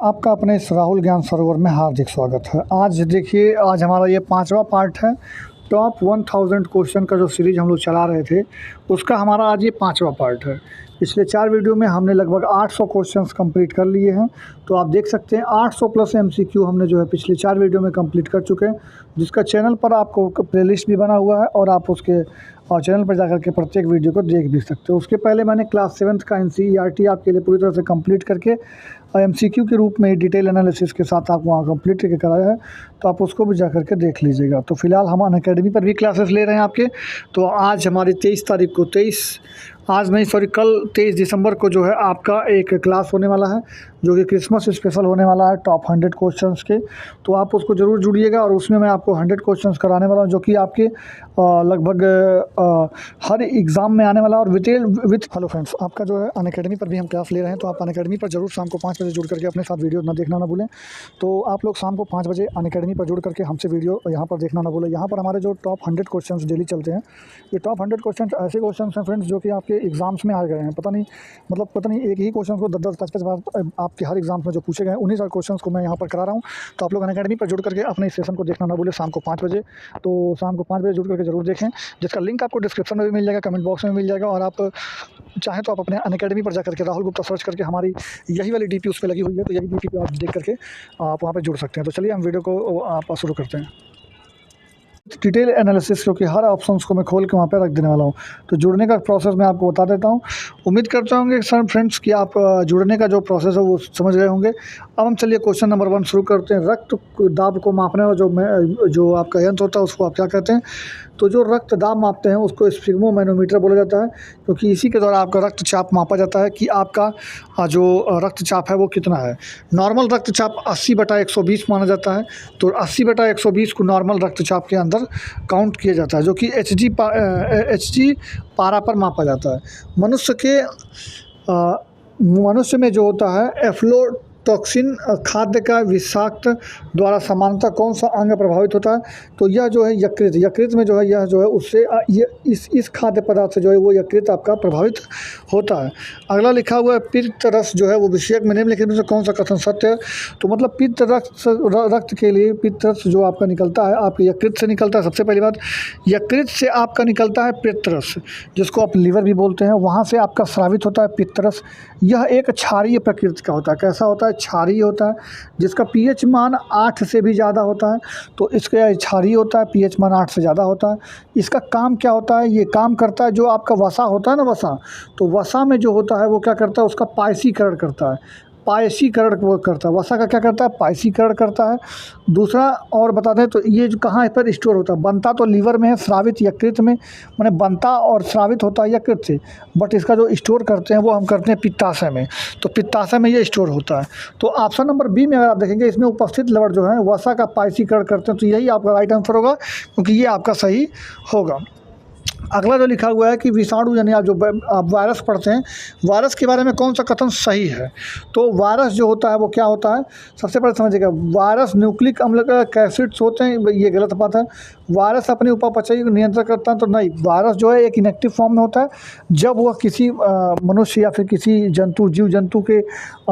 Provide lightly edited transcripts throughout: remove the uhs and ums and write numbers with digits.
आपका अपने इस राहुल ज्ञान सरोवर में हार्दिक स्वागत है। आज देखिए, आज हमारा ये 5वां पार्ट है। टॉप 1000 क्वेश्चन का जो सीरीज़ हम लोग चला रहे थे, उसका हमारा आज ये 5वां पार्ट है। पिछले 4 वीडियो में हमने लगभग 800 क्वेश्चंस कंप्लीट कर लिए हैं। तो आप देख सकते हैं 800 प्लस एमसीक्यू हमने जो है पिछले 4 वीडियो में कंप्लीट कर चुके हैं, जिसका चैनल पर आपको प्लेलिस्ट भी बना हुआ है और आप उसके चैनल पर जाकर के प्रत्येक वीडियो को देख भी सकते हो। उसके पहले मैंने क्लास 7th का एनसीईआरटी आपके लिए पूरी तरह से कंप्लीट करके एमसीक्यू के रूप में डिटेल एनालिसिस के साथ आप वहाँ कंप्लीट करके कराया है, तो आप उसको भी जाकर के देख लीजिएगा। तो फिलहाल हम अनअकैडमी पर भी क्लासेस ले रहे हैं आपके। तो आज हमारी 23 तारीख को कल 23 दिसंबर को जो है आपका एक क्लास होने वाला है, जो कि क्रिसमस स्पेशल होने वाला है टॉप 100 क्वेश्चंस के। तो आप उसको ज़रूर जुड़िएगा और उसमें मैं आपको 100 क्वेश्चंस कराने वाला हूँ, जो कि आपके लगभग हर एग्ज़ाम में आने वाला और विथ हेलो फ्रेंड्स, आपका जो है अनअकैडमी पर भी हम क्लास ले रहे हैं। तो आप अनअकैडमी पर जरूर शाम को 5 बजे जुड़ करके अपने साथ वीडियो ना देखना ना भूलें। तो आप लोग शाम को 5 बजे अनअकैडमी पर जुड़ करके हमसे वीडियो यहाँ पर देखना ना भूलें। यहाँ पर हमारे जो टॉप 100 क्वेश्चंस डेली चलते हैं, ये टॉप 100 क्वेश्चंस ऐसे क्वेश्चंस हैं फ्रेंड्स, जो कि आपके एग्जाम्स में आ गए हैं। पता नहीं एक ही क्वेश्चन को 10-10 5-5 बार आपके हर एग्जाम में जो पूछे गए, उन्हीं सारे क्वेश्चन को मैं यहाँ पर करा रहा हूँ। तो आप लोग अनअकैडमी पर जुड़ करके अपने इस सेशन को देखना ना भूलें शाम को 5 बजे। तो शाम को 5 बजे जुड़ करके जरूर देखें, जिसका लिंक आपको डिस्क्रिप्शन में भी मिल जाएगा, कमेंट बॉक्स में मिल जाएगा। और आप चाहें तो आप अपने अनअकैडमी पर जाकर के राहुल गुप्ता सर्च करके हमारी यही वाली डीपी उस पर लगी हुई है, तो यही डीपी पे आप देख करके आप वहाँ पर जुड़ सकते हैं। तो चलिए हम वीडियो को आप शुरू करते हैं। डिटेल एनालिसिस, क्योंकि हर ऑप्शंस को मैं खोल के वहाँ पे रख देने वाला हूँ। तो जुड़ने का प्रोसेस मैं आपको बता देता हूँ। उम्मीद करता हूँ सर फ्रेंड्स कि आप जुड़ने का जो प्रोसेस है वो समझ गए होंगे। अब हम चलिए क्वेश्चन नंबर 1 शुरू करते हैं। रक्त दाब को मापने वाला जो आपका यंत्र होता है, उसको आप क्या कहते हैं? तो जो रक्त दाब मापते हैं उसको स्फिग्मोमैनोमीटर बोला जाता है, क्योंकि इसी के द्वारा आपका रक्तचाप मापा जाता है कि आपका जो रक्तचाप है वो कितना है। नॉर्मल रक्तचाप 80/120 माना जाता है। तो 80/120 को नॉर्मल रक्तचाप के अंदर काउंट किया जाता है, जो कि एचजी पारा पर मापा जाता है। मनुष्य में जो होता है एफ्लोटॉक्सिन खाद्य का विषाक्त द्वारा सामान्यतः कौन सा अंग प्रभावित होता है? तो यह जो है यकृत में जो है, यह जो है उससे इस खाद्य पदार्थ से जो है वो यकृत आपका प्रभावित होता है। अगला लिखा हुआ है पित्त रस जो है वो विषयक में निम्नलिखित में से कौन सा कथन सत्य है? तो मतलब पित्त रक्त के लिए पित्त रस जो आपका निकलता है, आपके यकृत से निकलता है। सबसे पहली बात, यकृत से आपका निकलता है पित्त रस, जिसको आप लीवर भी बोलते हैं। वहाँ से आपका स्रावित होता है पित्त रस। यह एक क्षारीय प्रकृति का होता है। कैसा होता है? क्षारीय होता है, जिसका पीएच मान 8 से भी ज़्यादा होता है। तो इसका क्षारीय होता है, पीएच मान 8 से ज़्यादा होता है। इसका काम क्या होता है? ये काम करता है जो आपका वसा होता है ना, वसा, तो वसा में जो होता है वो क्या करता है? उसका पायसीकरण करता है। पायसीकरण वो करता है। वसा का क्या करता है? पायसीकरण करता है। दूसरा और बता दें तो ये जो कहाँ पर स्टोर होता है? बनता तो लीवर में है, स्रावित यकृत में, माने बनता और स्रावित होता है यकृत से, बट इसका जो स्टोर करते हैं वो हम करते हैं पित्ताशय में। तो पित्ताशय में ये स्टोर होता है। तो ऑप्शन नंबर बी में अगर आप देखेंगे, इसमें उपस्थित लवण जो है वसा का पायसीकरण करते हैं। तो यही आपका राइट आंसर होगा, क्योंकि ये आपका सही होगा। अगला जो लिखा हुआ है कि विषाणु, यानी आप वायरस पढ़ते हैं, वायरस के बारे में कौन सा कथन सही है? तो वायरस जो होता है वो क्या होता है? सबसे पहले समझिएगा, वायरस न्यूक्लिक अम्ल का कैसेट्स होते हैं, ये गलत बात है। वायरस अपनी उपापचय को नियंत्रण करता है, तो नहीं। वायरस जो है एक इनएक्टिव फॉर्म में होता है। जब वह किसी मनुष्य या फिर किसी जीव जंतु के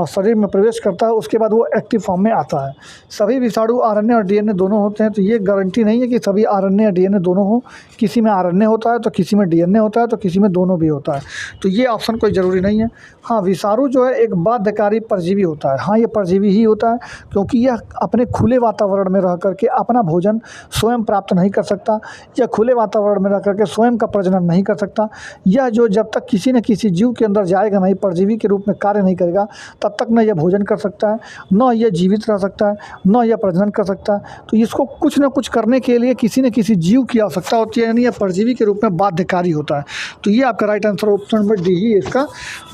शरीर में प्रवेश करता है, उसके बाद वो एक्टिव फॉर्म में आता है। सभी विषाणु आरएनए और डीएनए दोनों होते हैं, तो ये गारंटी नहीं है कि सभी आरएनए या डीएनए दोनों हो। किसी में आरएनए होता है तो किसी में डीएनए होता है, तो किसी में दोनों भी होता है। तो ये ऑप्शन कोई ज़रूरी नहीं है। हाँ, विषाणु जो है एक बाध्यकारी परजीवी होता है। हाँ, ये परजीवी ही होता है, क्योंकि यह अपने खुले वातावरण में रह करके अपना भोजन स्वयं प्राप्त नहीं कर सकता, या खुले वातावरण में रह करके स्वयं का प्रजनन नहीं कर सकता। यह जो जब तक किसी न किसी जीव के अंदर जाएगा नहीं, परजीवी के रूप में कार्य नहीं करेगा, तब तक न यह भोजन कर सकता है, न यह जीवित रह सकता है, न यह प्रजनन कर सकता है। तो इसको कुछ न कुछ करने के लिए किसी न किसी जीव की आवश्यकता होती है, यानी यह परजीवी के रूप में बाध्यकारी होता है। तो ये आपका right answer option number D ही इसका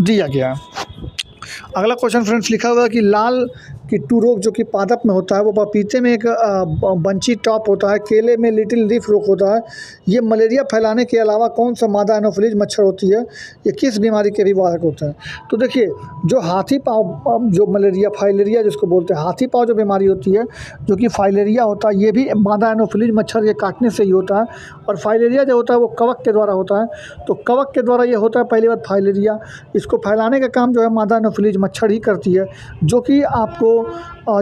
दिया गया है। अगला क्वेश्चन फ्रेंड्स लिखा हुआ है कि लाल किट्टू रोग जो कि पादप में होता है, वो पपीते में एक बंची टॉप होता है, केले में लिटिल लीफ रोग होता है। ये मलेरिया फैलाने के अलावा कौन सा मादा एनोफिलीज मच्छर होती है? ये किस बीमारी के भी वाहक होता है? तो देखिए, जो हाथी पाँव, जो मलेरिया फाइलेरिया जिसको बोलते हैं, हाथी पाँव जो बीमारी होती है, जो कि फाइलेरिया होता है, ये भी मादा एनोफिलीज मच्छर के काटने से ही होता है। और फाइलेरिया जो होता है वो कवक के द्वारा होता है। तो कवक के द्वारा ये होता है, पहली बात फाइलेरिया। इसको फैलाने का काम जो है मादा एनोफिलीज मच्छर ही करती है, जो कि आपको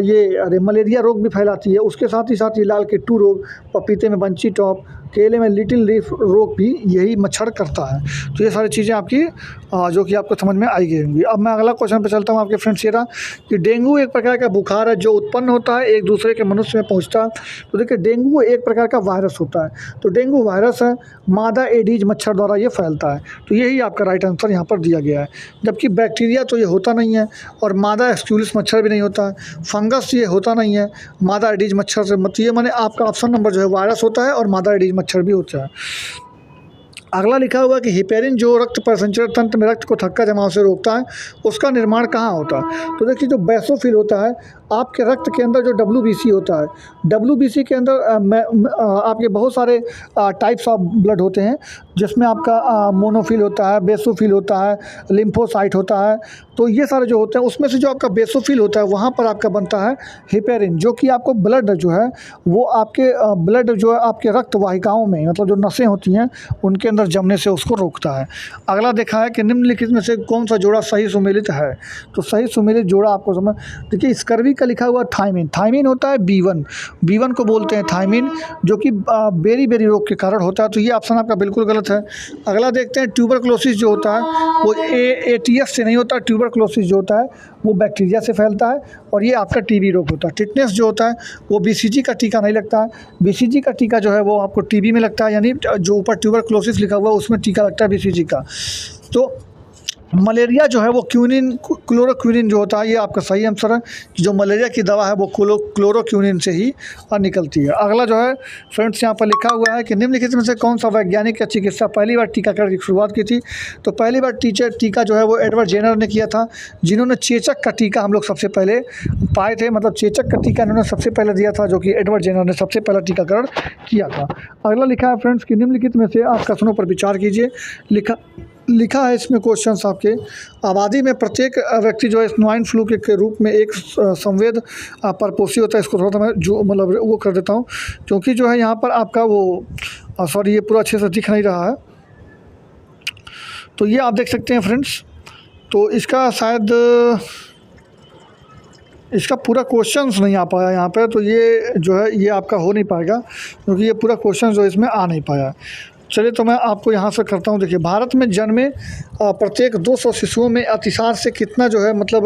ये मलेरिया रोग भी फैलाती है। उसके साथ ही साथ ये लाल किट्टू रोग, पपीते में बंची टॉप, केले में लिटिल लीफ रोग भी यही मच्छर करता है। तो ये सारी चीज़ें आपकी जो कि आपको समझ में आई गई होंगी। अब मैं अगला क्वेश्चन पे चलता हूँ आपके फ्रेंड्स। ये रहा कि डेंगू एक प्रकार का बुखार है जो उत्पन्न होता है एक दूसरे के मनुष्य में पहुँचता है। तो देखिए डेंगू एक प्रकार का वायरस होता है। तो डेंगू वायरस है, मादा एडीज मच्छर द्वारा ये फैलता है। तो यही आपका राइट आंसर यहाँ पर दिया गया है। जबकि बैक्टीरिया तो ये होता नहीं है और मादा एस्क्यूलिस मच्छर भी नहीं होता है। फंगस ये होता नहीं है मादा एडीज मच्छर से। मतलब ये माने आपका ऑप्शन नंबर जो है वायरस होता है और मादा एडीज मच्छर भी होता है। अगला लिखा हुआ है कि हिपेरिन जो रक्त परिसंचरण तंत्र में रक्त को थक्का जमाव से रोकता है, उसका निर्माण कहाँ होता है? तो देखिए जो बेसोफिल होता है आपके रक्त के अंदर, जो WBC होता है, WBC के अंदर आपके बहुत सारे टाइप्स ऑफ ब्लड होते हैं, जिसमें आपका मोनोफिल होता है, बेसोफिल होता है, लिम्फोसाइट होता है। तो ये सारे जो होते हैं उसमें से जो आपका बेसोफिल होता है वहाँ पर आपका बनता है हिपेरिन, जो कि आपको ब्लड जो है वो आपके ब्लड जो है आपके रक्त वाहिकाओं में, मतलब जो नसें होती हैं उनके अंदर जमने से उसको रोकता है। अगला देखा है कि निम्नलिखित में से कौन सा जोड़ा सही सुमेलित है? तो सही सुमेलित जोड़ा आपको समझ, देखिए स्कर्वी का लिखा हुआ थायमिन। थायमिन होता है B1 को बोलते हैं थायमिन, जो कि बेरी रोग के कारण होता है। तो ये ऑप्शन आपका बिल्कुल गलत है। अगला देखते हैं ट्यूबरक्लोसिस जो होता है वो ATS से नहीं होता। ट्यूबरक्लोसिस जो होता है वो बैक्टीरिया से फैलता है और ये आपका TB रोग होता है। टिटनेस जो होता है वो BCG का टीका नहीं लगता है। BCG का टीका जो है वो आपको TB में लगता है, यानी जो ऊपर ट्यूबरक्लोसिस लिखा हुआ है उसमें टीका लगता है BCG का। तो मलेरिया जो है वो क्लोरोक्विनिन जो होता है, ये आपका सही आंसर है। जो मलेरिया की दवा है वो क्लोरोक्विनिन से ही निकलती है। अगला जो है फ्रेंड्स यहाँ पर लिखा हुआ है कि निम्नलिखित में से कौन सा वैज्ञानिक या चिकित्सा पहली बार टीकाकरण की शुरुआत की थी? तो पहली बार टीका जो है वो एडवर्ड जेनर ने किया था, जिन्होंने चेचक का टीका हम लोग सबसे पहले पाए थे। मतलब चेचक का टीका इन्होंने सबसे पहले दिया था, जो कि एडवर्ड जेनर ने सबसे पहला टीकाकरण किया था। अगला लिखा है फ्रेंड्स कि निम्नलिखित में से आप कथनों पर विचार कीजिए। लिखा है इसमें क्वेश्चन आपके, आबादी में प्रत्येक व्यक्ति जो है स्वाइन फ्लू के रूप में एक संवेद परपोषी होता है। इसको थोड़ा सा मैं जो मतलब वो कर देता हूँ, क्योंकि जो है यहाँ पर आपका वो सॉरी ये पूरा अच्छे से दिख नहीं रहा है। तो ये आप देख सकते हैं फ्रेंड्स। तो इसका शायद इसका पूरा क्वेश्चंस नहीं आ पाया यहाँ पे, तो ये जो है ये आपका हो नहीं पाएगा, क्योंकि ये पूरा क्वेश्चन जो इसमें आ नहीं पाया। चलिए तो मैं आपको यहाँ से करता हूँ। देखिए भारत में जन्मे प्रत्येक 200 शिशुओं में अतिसार से कितना जो है मतलब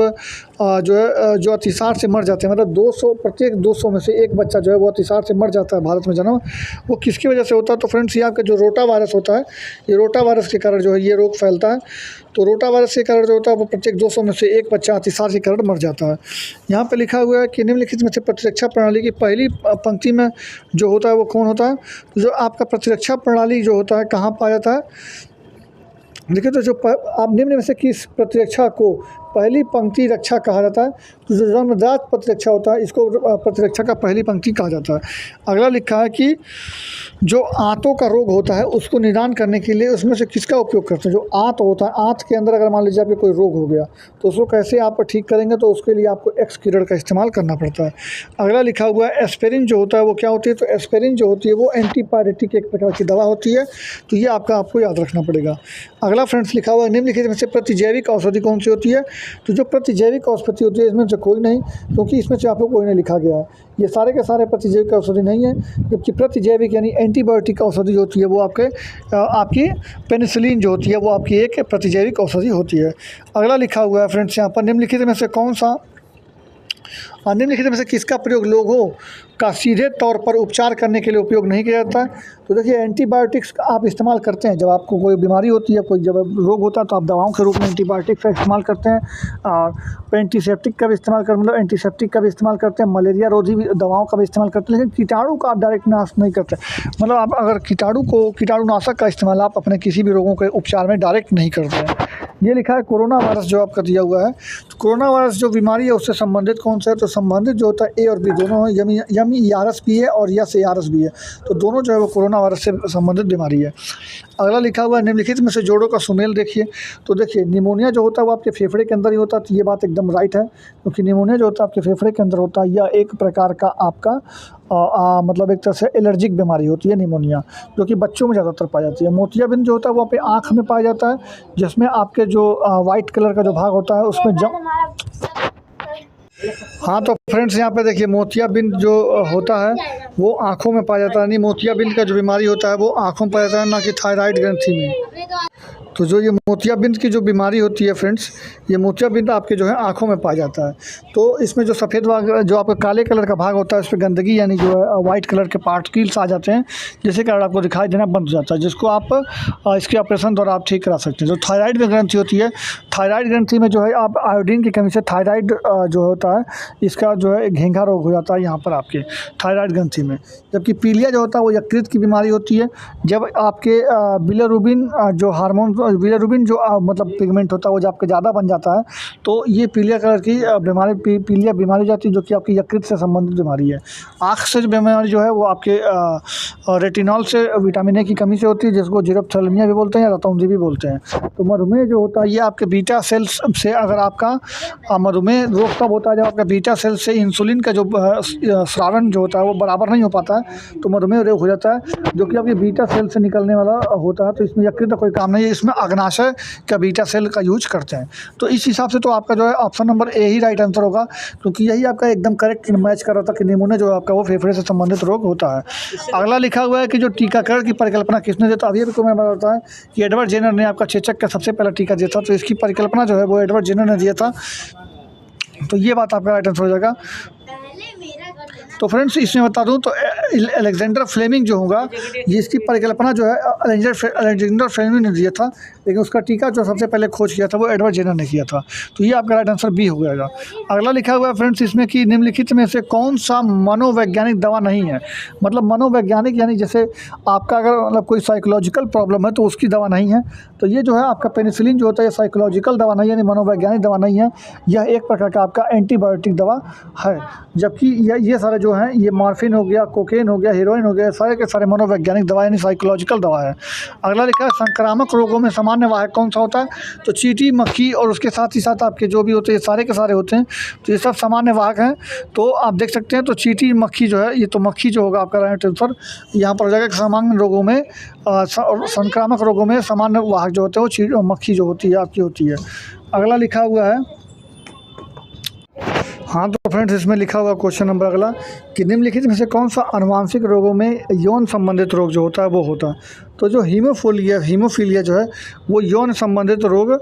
जो है जो अतिसार से मर जाते हैं, मतलब 200 प्रत्येक 200 में से एक बच्चा जो है वो अतिसार से मर जाता है भारत में जन्म। वो किसकी वजह से होता है? तो फ्रेंड्स ये आपका जो रोटा वायरस होता है, ये रोटा वायरस के कारण जो है ये रोग फैलता है। तो रोटा वायरस के कारण जो होता है वो प्रत्येक 200 में से एक बच्चा अतिसार के कारण मर जाता है। यहाँ पे लिखा हुआ है कि निम्नलिखित में से प्रतिरक्षा प्रणाली की पहली पंक्ति में जो होता है वो कौन होता है? तो जो आपका प्रतिरक्षा प्रणाली जो होता है कहाँ पाया जाता है? देखिए तो जो आप निम्न में से किस प्रतिरक्षा को पहली पंक्ति रक्षा कहा जाता है? तो जो जन्मजात प्रतिरक्षा होता है इसको प्रतिरक्षा का पहली पंक्ति कहा जाता है। अगला लिखा है कि जो आंतों का रोग होता है उसको निदान करने के लिए उसमें से किसका उपयोग करते हैं? जो आंत होता है, आंत के अंदर अगर मान लीजिए आपके कोई रोग हो गया तो उसको कैसे आप ठीक करेंगे? तो उसके लिए आपको एक्स किरण का इस्तेमाल करना पड़ता है। अगला लिखा हुआ है एस्पिरिन जो होता है वो क्या होती है? तो एस्पिरिन जो होती है वो एंटीपायरेटिक एक प्रकार की दवा होती है। तो ये आपको याद रखना पड़ेगा। अगला फ्रेंड्स लिखा हुआ है निम्नलिखित में से प्रतिजैविक औषधि कौन सी होती है? तो जो प्रतिजैविक औषधि होती है इसमें से कोई नहीं, क्योंकि इसमें से आपको कोई नहीं लिखा गया है। ये सारे के सारे प्रतिजैविक औषधि नहीं है, जबकि प्रतिजैविक यानी एंटीबायोटिक औषधि होती है वो आपकी पेनिसिलिन जो होती है वो आपकी एक प्रतिजैविक औषधि होती है। अगला लिखा हुआ है फ्रेंड्स यहाँ पर निम्नलिखित में से कौन सा निम्नलिखित में से किसका प्रयोग लोगों का सीधे तौर पर उपचार करने के लिए उपयोग नहीं किया जाता है? तो देखिए एंटीबायोटिक्स का आप इस्तेमाल करते हैं जब आपको कोई बीमारी होती है, कोई जब रोग होता है तो आप दवाओं के रूप में एंटीबायोटिक्स का इस्तेमाल करते हैं, और एंटीसेप्टिक का भी इस्तेमाल मतलब एंटीसेप्टिक का भी इस्तेमाल करते हैं, मलेरिया रोधी दवाओं का भी इस्तेमाल करते हैं, लेकिन कीटाणु का आप डायरेक्ट नाश नहीं करते। मतलब आप अगर कीटाणुनाशक का इस्तेमाल आप अपने किसी भी रोगों के उपचार में डायरेक्ट नहीं करते हैं। ये लिखा है कोरोना वायरस जो आपका दिया हुआ है। तो कोरोना वायरस जो बीमारी है उससे संबंधित कौन सा है? तो संबंधित जो होता है A और B दोनों है, यमी ARS भी है और यस ARS भी है। तो दोनों जो है वो कोरोना वायरस से संबंधित बीमारी है। अगला लिखा हुआ है निम्नलिखित में से जोड़ों का सुमेल देखिए। तो देखिए निमोनिया जो होता है वो आपके फेफड़े के अंदर ही होता है। तो ये बात एकदम राइट है, क्योंकि निमोनिया जो होता है आपके फेफड़े के अंदर होता है। यह एक प्रकार का आपका मतलब एक तरह से एलर्जिक बीमारी होती है निमोनिया, जो कि बच्चों में ज़्यादातर पाई जाती है। मोतियाबिंद जो होता है वो आपके आँख में पाया जाता है, जिसमें आपके जो वाइट कलर का जो भाग होता है उसमें हाँ, तो फ्रेंड्स यहाँ पे देखिए मोतियाबिंद जो होता है वो आँखों में पाया जाता है, यानी मोतियाबिंद का जो बीमारी होता है वो आँखों में पाया जाता है, ना कि थायराइड ग्रंथि में। तो जो ये मोतियाबिंद की जो बीमारी होती है फ्रेंड्स, ये मोतियाबिंद आपके जो है आँखों में पाया जाता है। तो इसमें जो सफ़ेद भाग, जो आपका काले कलर का भाग होता है, उस पे गंदगी यानी जो है वाइट कलर के पार्टिकल्स आ जाते हैं, जिसके कारण आपको दिखाई देना बंद हो जाता है, जिसको आप इसके ऑपरेशन द्वारा आप ठीक करा सकते हैं। जो थायराइड में ग्रंथि होती है, थायराइड ग्रंथि में जो है आप आयोडीन की कमी से थायराइड जो होता है इसका जो है घेंघा रोग हो जाता है यहाँ पर आपके थायराइड ग्रंथि में। जबकि पीलिया जो होता है वो यकृत की बीमारी होती है, जब आपके बिलिरुबिन जो हार्मोन, बिलिरुबिन जो मतलब पिगमेंट होता है वो जब आपके ज़्यादा बन जाता है तो ये पीलिया कलर की बीमारी पीलिया बीमारी हो जाती है, जो कि आपकी यकृत से संबंधित बीमारी है। आँख से जो बीमारी जो है वो आपके रेटिनॉल से, विटामिन ए की कमी से होती है, जिसको जीरोप्थेल्मिया भी बोलते हैं या रतौंधी भी बोलते हैं। तो मधुमेह जो होता है ये आपके बीटा सेल्स से, अगर आपका मधुमेह रोग तब होता है जब आपका बीटा सेल से इंसुलिन का जो स्रावन जो होता है वो बराबर नहीं हो पाता है, तो मधुमेह रोग हो जाता है, जो कि आपके बीटा सेल से निकलने वाला होता है। तो इसमें यकृत का कोई काम नहीं है, इसमें अग्नाशय का बीटा सेल का यूज करते हैं। तो इस हिसाब से तो आपका जो है option number A he right answer होगा, क्योंकि यही आपका एकदम करेक्ट मैच कर रहा था कि निमोनिया जो आपका वो फेफड़े से संबंधित रोग होता है। अगला लिखा हुआ है कि जो टीकाकरण की परिकल्पना किसने दी, तो अभी को मैं बताता है कि एडवर्ड जेनर ने आपका चेचक का सबसे पहला टीका दिया था। तो इसकी परिकल्पना जो है वो एडवर्ड जेनर ने दिया था। तो ये बात आपका राइट आंसर हो जाएगा। तो फ्रेंड्स इसमें बता दूं तो अलेक्जेंडर फ्लेमिंग जो होगा, जिसकी परिकल्पना जो है अलेक्जेंडर फ्लेमिंग ने दिया था, लेकिन उसका टीका जो सबसे पहले खोज किया था वो एडवर्ड जेनर ने किया था। तो ये आपका राइट आंसर बी हो जाएगा। अगला लिखा हुआ है फ्रेंड्स इसमें कि निम्नलिखित में से कौन सा मनोवैज्ञानिक दवा नहीं है। मतलब मनोवैज्ञानिक यानी जैसे आपका अगर मतलब कोई साइकोलॉजिकल प्रॉब्लम है तो उसकी दवा नहीं है। तो ये जो है आपका पेनिसिलिन जो होता है ये साइकोलॉजिकल दवा नहीं है, यानी मनोवैज्ञानिक दवा नहीं है, यह एक प्रकार का आपका एंटीबायोटिक दवा है। जबकि ये सारे जो हैं, ये मॉर्फिन हो गया, कोकेन हो गया, हीरोइन हो गया, सारे के सारे मनोवैज्ञानिक दवा यानी साइकोलॉजिकल दवा है। अगला लिखा है संक्रामक रोगों में सामान्य वाहक कौन सा होता है, तो चींटी, मक्खी और उसके साथ ही साथ आपके जो भी होते हैं सारे के सारे होते हैं, तो ये सब सामान्य वाहक हैं। तो आप देख सकते हैं, तो चींटी, मक्खी जो है, ये तो मक्खी जो होगा आपका राइट आंसर यहाँ पर हो जाएगा। सामान्य रोगों में संक्रामक रोगों में सामान्य वाहक जो होते हैं वो मक्खी जो होती है आपकी होती है। अगला लिखा हुआ है, हाँ तो फ्रेंड्स इसमें लिखा हुआ क्वेश्चन नंबर अगला कि निम्नलिखित में से कौन सा आनुवांशिक रोगों में यौन संबंधित रोग जो होता है वो होता है। तो जो हीमोफीलिया जो है वो यौन संबंधित रोग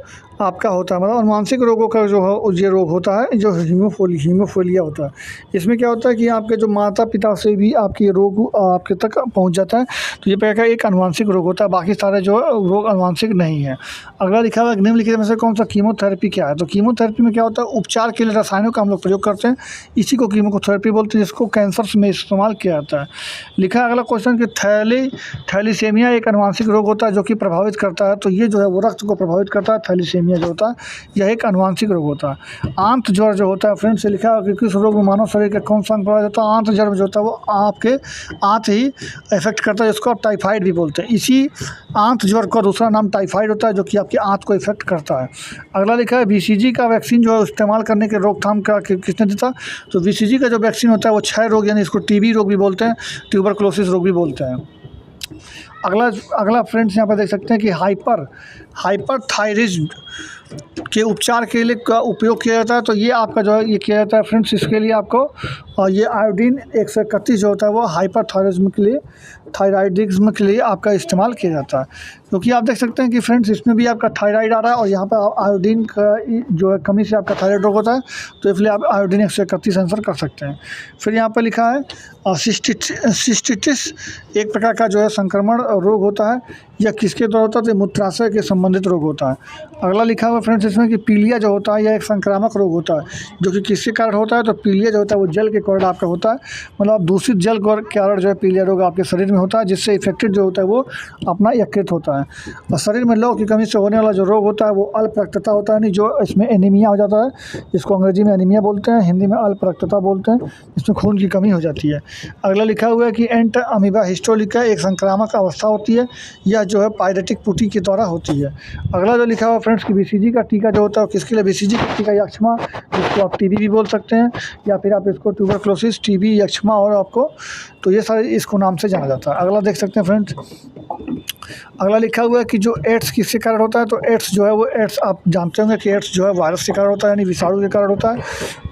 आपका होता है। मतलब आनुवांशिक रोगों का जो है ये रोग होता है जो हीमोफीलिया होता है। इसमें क्या होता है कि आपके जो माता पिता से भी आपके रोग आपके तक पहुंच जाता है। तो ये प्रकार का एक आनुवांशिक रोग होता है, बाकी सारे जो है रोग आनुवांशिक नहीं है। अगला लिखा हुआ है निम्नलिखित में से कौन सा कीमोथेरेपी क्या है। तो कीमोथेरेपी में क्या होता है, उपचार के लिए रसायनों का हम लोग प्रयोग करते हैं, इसी को कीमोथेरेपी बोलते हैं, जिसको कैंसर में इस्तेमाल किया जाता है। लिखा है अगला क्वेश्चन कि थैलीसीमिया एक अनुवांशिक रोग होता है जो कि प्रभावित करता है। तो ये जो है वो रक्त को प्रभावित करता है। थैलीसीमिया जो होता है यह एक अनुवांशिक रोग होता है। आंत ज्वर जो होता है फ्रेंड्स से लिखा है कि किस रोग में मानव शरीर के कौन सा अंग प्रभावित होता है। आंत ज्वर जो होता है वो आपके आंत ही इफेक्ट करता है, जिसको आप टाइफाइड भी बोलते हैं। इसी आंत ज्वर का दूसरा नाम टाइफाइड होता है, जो कि आपकी आंत को इफेक्ट करता है। अगला लिखा है बीसीजी का वैक्सीन जो है इस्तेमाल करने के रोकथाम का किसने दिया। तो बीसीजी का जो वैक्सीन होता है वो क्षय रोग यानी इसको टीबी रोग भी बोलते हैं, ट्यूबरकुलोसिस रोग भी बोलते हैं। अगला फ्रेंड्स यहाँ पर देख सकते हैं कि हाइपरथायरिज्म के उपचार के लिए का उपयोग किया जाता है। तो ये आपका जो है ये किया जाता है फ्रेंड्स, इसके लिए आपको ये आयोडीन 131 जो होता है वो हाइपरथायरिज्म के लिए, थायराइडिज्म के लिए आपका इस्तेमाल किया जाता है। क्योंकि आप देख सकते हैं कि फ्रेंड्स इसमें भी आपका थायराइड आ रहा है और यहाँ पर आयोडीन का जो है कमी से आपका थायराइड रोग होता है, तो इसलिए आप आयोडीन 131 आंसर कर सकते हैं। फिर यहाँ पर लिखा है सिस्टिटिस एक प्रकार का जो है संक्रमण रोग होता है। यह किसके द्वारा होता है, तो मूत्राशय के संबंधित रोग होता है। अगला लिखा हुआ फ्रेंड्स इसमें कि पीलिया जो होता है यह एक संक्रामक रोग होता है, जो कि किसके कारण होता है। तो पीलिया जो होता है वो जल के कारण आपका होता है, मतलब दूषित जल के कारण जो है पीलिया रोग आपके शरीर में होता है, जिससे इफेक्टेड जो होता है वो अपना यकृत होता है। और शरीर में लौह की कमी से होने वाला जो रोग होता है वो अल्प रक्तता होता है, नहीं जो इसमें एनीमिया हो जाता है, इसको अंग्रेजी में एनीमिया बोलते हैं, हिंदी में अल्प रक्तता बोलते हैं, इसमें खून की कमी हो जाती है। अगला लिखा हुआ है कि एंट अमीबा हिस्टोलिका एक संक्रामक अवस्था होती है, यह जो है पायरेटिक पुटी के द्वारा होती है। अगला जो लिखा हुआ फ्रेंड्स कि बीसीजी का टीका जो होता है किसके लिए, बीसीजी का टीका यक्ष्मा, जिसको आप टीबी भी बोल सकते हैं, या फिर आप इसको ट्यूबरकुलोसिस, टीबी, यक्ष्मा और आपको, तो ये सारे इसको नाम से जाना जाता है। अगला देख सकते हैं फ्रेंड्स अगला लिखा हुआ है कि जो एड्स किसके कारण होता है, तो एड्स जो है वो एड्स आप जानते होंगे कि एड्स जो है वायरस के कारण होता है, यानी विषाणु के कारण होता है।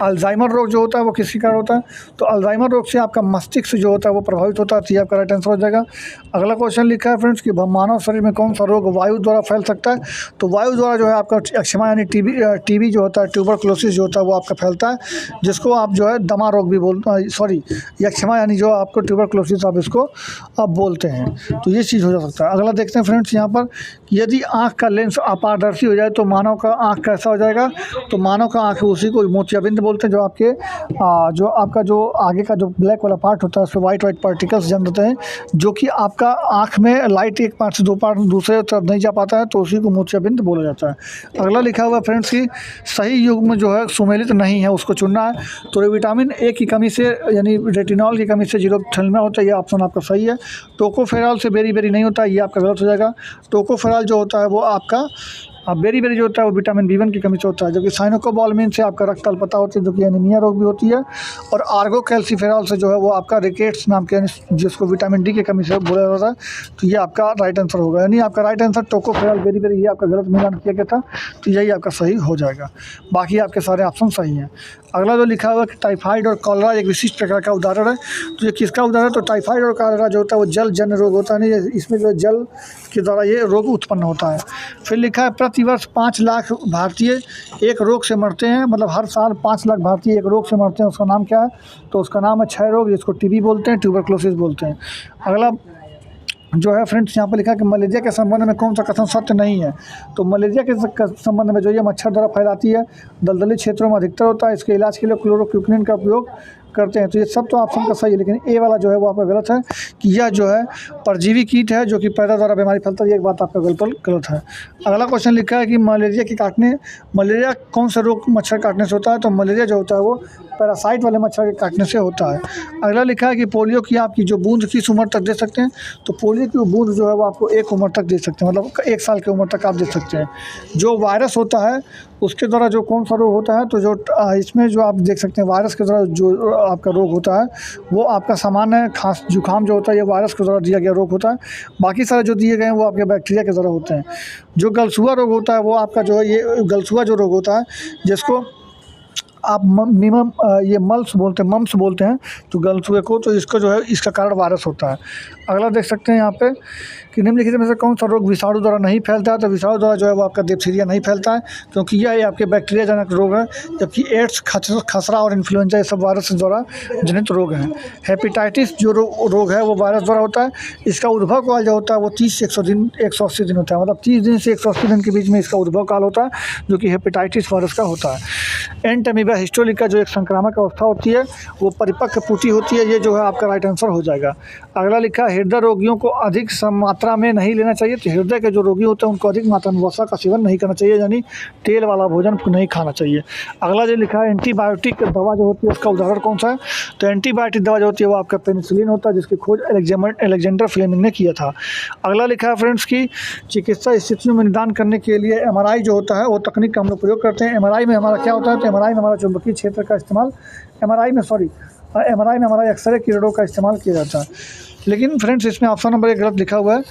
अल्जाइमर रोग जो होता है वो किसके कारण होता है, तो अल्जाइमर रोग से आपका मस्तिष्क जो होता है वो प्रभावित होता है। तो ये आपका राइट आंसर हो जाएगा। अगला क्वेश्चन लिखा है फ्रेंड्स कि मानव शरीर में कौन सा रोग वायु द्वारा फैल सकता है, तो वायु द्वारा जो है आपका एक्जिमा यानी टीबी जो होता है, ट्यूबरकुलोसिस जो होता है वो आपका फैलता है, जिसको आप जो है दमा रोग भी सॉरी एक्जिमा यानी जो आपको ट्यूबरकुलोसिस आप इसको आप बोलते हैं। तो ये चीज़ हो जा सकता है। अगला देखते हैं फ्रेंड्स यहाँ पर, यदि आँख का लेंस अपारदर्शी हो जाए तो मानव का आँख कैसा हो जाएगा, तो मानव का आँख उसी को मोतियाबिंद बोलते हैं, जो आपके जो आपका जो आगे का जो ब्लैक वाला पार्ट होता है उसमें वाइट पार्टिकल्स जम जाते हैं, जो कि आपका आँख में लाइट एक पार्ट से दो पार्ट दूसरे तरफ नहीं जा पाता है, तो उसी को मोतियाबिंद बोला जाता है। अगला लिखा हुआ फ्रेंड्स की सही युग्म जो है सुमेलित नहीं है, उसको चुनना है। तो विटामिन ए की कमी से यानी रेटिनॉल की कमी से जीरोथैलेमिया होता है, ये ऑप्शन आपका सही है। टोकोफेरॉल से बेरी नहीं होता है, ये आपका गलत हो जाएगा। टोकोफेरॉल जो होता है वो आपका बेरी जो होता है वो विटामिन B1 की कमी से होता है, जबकि साइनोकोबालामिन से आपका रक्त अल्पता होती है, जो कि एनीमिया रोग भी होती है। और आर्गो कैल्सीफेरॉल से जो है वो आपका रिकेट्स नाम के जिसको विटामिन D की कमी से बोला जाता है। तो ये आपका राइट आंसर होगा, यानी आपका राइट आंसर टोकोफेरॉल बेरी ये आपका गलत मिलान किया गया था, तो यही आपका सही हो जाएगा। बाकी आपके सारे ऑप्शन सही हैं। अगला जो लिखा हुआ है कि टाइफाइड और कॉलरा एक विशिष्ट प्रकार का उदाहरण है, तो ये किसका उदाहरण है, तो टाइफाइड और कॉलरा जो होता है वो जल जन्य रोग होता है, नहीं इसमें जो है जल के द्वारा ये रोग उत्पन्न होता है। फिर लिखा है प्रतिवर्ष 5 लाख भारतीय एक रोग से मरते हैं, मतलब हर साल 5 लाख भारतीय एक रोग से मरते हैं, उसका नाम क्या है, तो उसका नाम है क्षय रोग, जिसको टीबी बोलते हैं, ट्यूबरकुलोसिस बोलते हैं। अगला जो है फ्रेंड्स यहाँ पर लिखा है कि मलेरिया के संबंध में कौन सा कथन सत्य नहीं है, तो मलेरिया के संबंध में जो ये मच्छर द्वारा फैलाती है, दलदली क्षेत्रों में अधिकतर होता है, इसके इलाज के लिए क्लोरोक्विनिन का उपयोग करते हैं। तो ये सब तो ऑप्शन का सही है, लेकिन ए वाला जो है वो आपका गलत है कि यह जो है परजीवी कीट है जो कि पैदा द्वारा बीमारी फैलता है, ये एक बात आपका गलत है। अगला क्वेश्चन लिखा है कि मलेरिया कौन सा रोग मच्छर काटने से होता है, तो मलेरिया जो होता है वो पैरासाइट वाले मच्छर के काटने से होता है। अगला लिखा है कि पोलियो की आपकी जो बूंद किस उम्र तक दे सकते हैं, तो पोलियो की बूंद जो है वो आपको 1 उम्र तक दे सकते हैं, मतलब 1 साल की उम्र तक आप दे सकते हैं। जो वायरस होता है उसके द्वारा जो कौन सा रोग होता है, तो जो इसमें जो आप देख सकते हैं वायरस के द्वारा जो आपका रोग होता है वो आपका सामान्य खांस जुकाम जो होता है ये वायरस के द्वारा दिया गया रोग होता है। बाकी सारे जो दिए गए हैं वो आपके बैक्टीरिया के द्वारा होते हैं। जो गलसुआ रोग होता है वो आपका जो है ये गलसुआ जो रोग होता है, जिसको आप ये मम्स बोलते हैं, तो गलसुए को, तो इसको जो है इसका कारण वायरस होता है। अगला देख सकते हैं यहाँ पे कि निम्नलिखित में से कौन सा रोग विषाणु द्वारा नहीं फैलता है, तो विषाणु द्वारा जो है वो आपका डिप्थीरिया नहीं फैलता है, क्योंकि यह आपके बैक्टीरिया जनक रोग है, जबकि एड्स, खसरा और इन्फ्लुएंजा ये सब वायरस द्वारा जनित रोग हैं। हेपेटाइटिस जो रोग है वो वायरस द्वारा होता है, इसका उद्भव काल जो होता है वो 30 से 180 दिन होता है, मतलब 30 दिन से 180 दिन के बीच में इसका उद्भव काल होता है, जो कि हेपेटाइटिस वायरस का होता है। एंटमीबा हिस्टोलिका जो एक संक्रामक अवस्था होती है वो परिपक्व पुटी होती है, ये जो है आपका राइट आंसर हो जाएगा। अगला लिखा है हृदय रोगियों को अधिक मात्रा में नहीं लेना चाहिए, तो हृदय के जो रोगी होते हैं उनको अधिक मात्रा में वसा का सेवन नहीं करना चाहिए, यानी तेल वाला भोजन नहीं खाना चाहिए। अगला जो लिखा है एंटीबायोटिक दवा जो होती है उसका उदाहरण कौन सा है, तो एंटीबायोटिक दवा जो होती है वो आपका पेनिसिलिन होता है, जिसकी खोज अलेक्जेंडर फ्लेमिंग ने किया था। अगला लिखा है फ्रेंड्स की चिकित्सा स्थितियों में निदान करने के लिए MRI जो होता है वो तकनीक का हम लोग प्रयोग करते हैं। MRI में हमारा क्या होता है, तो MRI में हमारा चुंबकीय क्षेत्र का इस्तेमाल MRI में हमारा एक्सरे किरणों का इस्तेमाल किया जाता है। लेकिन फ्रेंड्स इसमें ऑप्शन नंबर 1 गलत लिखा हुआ है।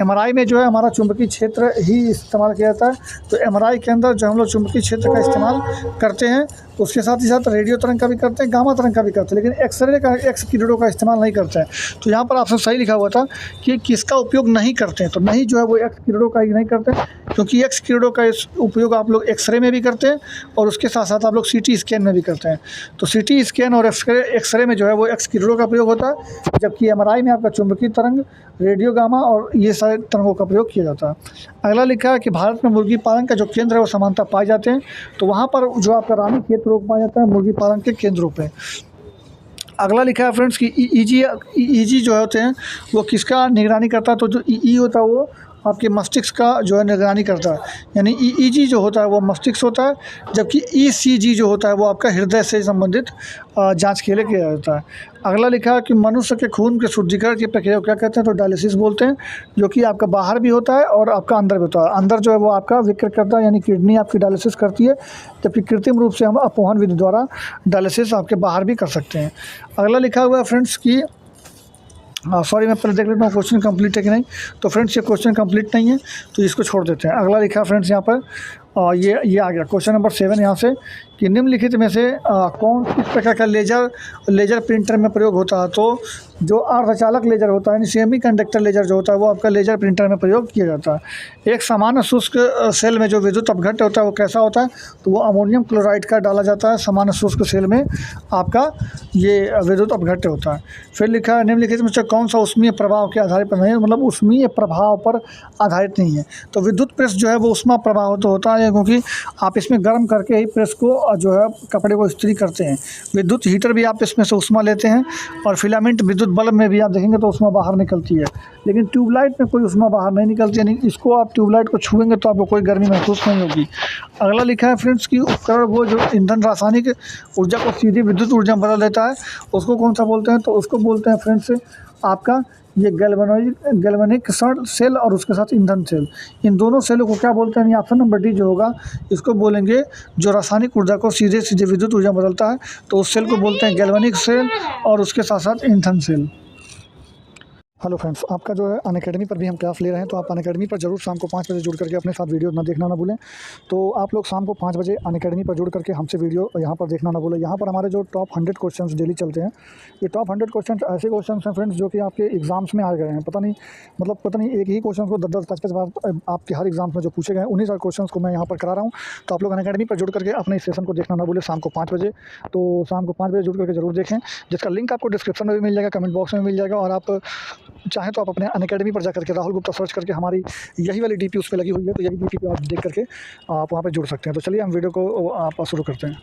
MRI में जो है हमारा चुंबकीय क्षेत्र ही इस्तेमाल किया जाता है, तो MRI के अंदर जो हम लोग चुंबकीय क्षेत्र का इस्तेमाल करते हैं उसके साथ ही साथ रेडियो तरंग का भी करते हैं, गामा तरंग का भी करते हैं, लेकिन एक्स किरणों का इस्तेमाल नहीं करते हैं। तो यहाँ पर ऑप्शन सही लिखा हुआ था कि किसका उपयोग नहीं करते हैं, तो नहीं जो है वो एक्स किरणों का ही नहीं करते हैं, क्योंकि एक्स किरणों का उपयोग आप लोग एक्सरे में भी करते हैं और उसके साथ साथ आप लोग CT स्कैन में भी करते हैं। तो CT स्कैन और एक्सरे में जो है वो एक्स किरणों का प्रयोग होता है, जबकि MRI में आपका चुंबकीय तरंग, रेडियो गामा और ये सारे तरंगों का प्रयोग किया जाता है। अगला लिखा है कि भारत में मुर्गी पालन का जो केंद्र है वो समानता पाए जाते हैं, तो वहाँ पर जो आपका रानीखेत रोग पाया जाता है मुर्गी पालन के केंद्रों पे। अगला लिखा है फ्रेंड्स कि EEG जो होते हैं वो किसका निगरानी करता है, तो जो EE होता है वो आपके मस्तिष्क का जो है निगरानी करता है, यानी EEG जो होता है वो मस्तिष्क होता है, जबकि ECG जो होता है वो आपका हृदय से संबंधित जांच के लिए किया जाता है। अगला लिखा है कि मनुष्य के खून के शुद्धिकरण की प्रक्रिया को क्या कहते हैं, तो डायलिसिस बोलते हैं, जो कि आपका बाहर भी होता है और आपका अंदर भी होता है। अंदर जो है वो आपका विकृत करता है, यानी किडनी आपकी डायलिसिस करती है, जबकि कृत्रिम रूप से हम अपवहन विधि द्वारा डायलिसिस आपके बाहर भी कर सकते हैं। अगला लिखा हुआ है फ्रेंड्स की सॉरी, मैं पहले देख लेता हूँ क्वेश्चन कंप्लीट है कि नहीं। तो फ्रेंड्स ये क्वेश्चन कंप्लीट नहीं है, तो इसको छोड़ देते हैं। अगला लिखा है फ्रेंड्स यहाँ पर ये आ गया क्वेश्चन नंबर 7 यहाँ से कि निम्नलिखित में से कौन किस प्रकार का लेजर प्रिंटर में प्रयोग होता है। तो जो अर्धचालक लेजर होता है यानी सेमी कंडक्टर लेजर जो होता है वो आपका लेजर प्रिंटर में प्रयोग किया जाता है। एक सामान्य शुष्क सेल में जो विद्युत अपघट्ट होता है वो कैसा होता है, तो वो अमोनियम क्लोराइड का डाला जाता है। सामान्य शुष्क सेल में आपका ये विद्युत अपघट्ट होता है। फिर लिखा है निम्नलिखित में से कौन सा ऊष्मीय प्रभाव के आधारित पर नहीं है, मतलब ऊष्मीय प्रभाव पर आधारित नहीं है। तो विद्युत प्रेस जो है वो ऊष्मा प्रभाव तो होता है, क्योंकि आप इसमें गर्म करके ही प्रेस को जो है कपड़े को इस्त्री करते हैं। विद्युत हीटर भी आप इसमें से ऊष्मा लेते हैं, और फिलामेंट विद्युत बल्ब में भी आप देखेंगे तो ऊष्मा बाहर निकलती है। लेकिन ट्यूबलाइट में कोई ऊष्मा बाहर नहीं निकलती, यानी इसको आप ट्यूबलाइट को छुएंगे तो आपको कोई गर्मी महसूस नहीं होगी। अगला लिखा है फ्रेंड्स कि उपकरण वो जो ईंधन रासायनिक ऊर्जा को सीधी विद्युत ऊर्जा में बदल देता है, उसको कौन सा बोलते हैं, तो उसको बोलते हैं फ्रेंड्स आपका ये गैल्वेनिक सेल और उसके साथ ईंधन सेल। इन दोनों सेलों को क्या बोलते हैं, ऑप्शन नंबर डी जो होगा इसको बोलेंगे। जो रासायनिक ऊर्जा को सीधे सीधे विद्युत ऊर्जा में बदलता है तो उस सेल को बोलते हैं गैल्वेनिक सेल और उसके साथ साथ ईंधन सेल। हेलो फ्रेंड्स, आपका जो है अनअकैडमी पर भी हम क्लास ले रहे हैं, तो आप अनअकैडमी पर जरूर शाम को 5 बजे जुड़ करके अपने साथ वीडियो ना देखना ना भूलें। तो आप लोग शाम को 5 बजे अनअकैडमी पर जुड़ करके हमसे वीडियो यहाँ पर देखना ना भूलें। यहाँ पर हमारे जो टॉप 100 क्वेश्चंस डेली चलते हैं, ये टॉप 100 क्वेश्चंस ऐसे क्वेश्चंस हैं फ्रेंड्स जो कि आपके एग्जाम्स में आ गए हैं। पता नहीं एक ही क्वेश्चन को 10-10 5-5 बार आपके हर एग्जाम्स में जो पूछे गए हैं उन्हीं सारे क्वेश्चन को मैं यहाँ पर करा रहा हूँ। तो आप लोग अनअकैडमी पर जुड़ करके अपने इस सेशन को देखना ना भूलें शाम को 5 बजे। तो शाम को 5 बजे जुड़ करके जरूर देखें, जिसका लिंक आपको डिस्क्रिप्शन में भी मिल जाएगा, कमेंट बॉक्स में मिल जाएगा। और आप चाहें तो आप अपने अनअकैडमी पर जाकर के राहुल गुप्ता सर्च करके हमारी यही वाली डीपी उस पर लगी हुई है, तो यही डीपी पे आप देख करके आप वहाँ पे जुड़ सकते हैं। तो चलिए हम वीडियो को आप शुरू करते हैं।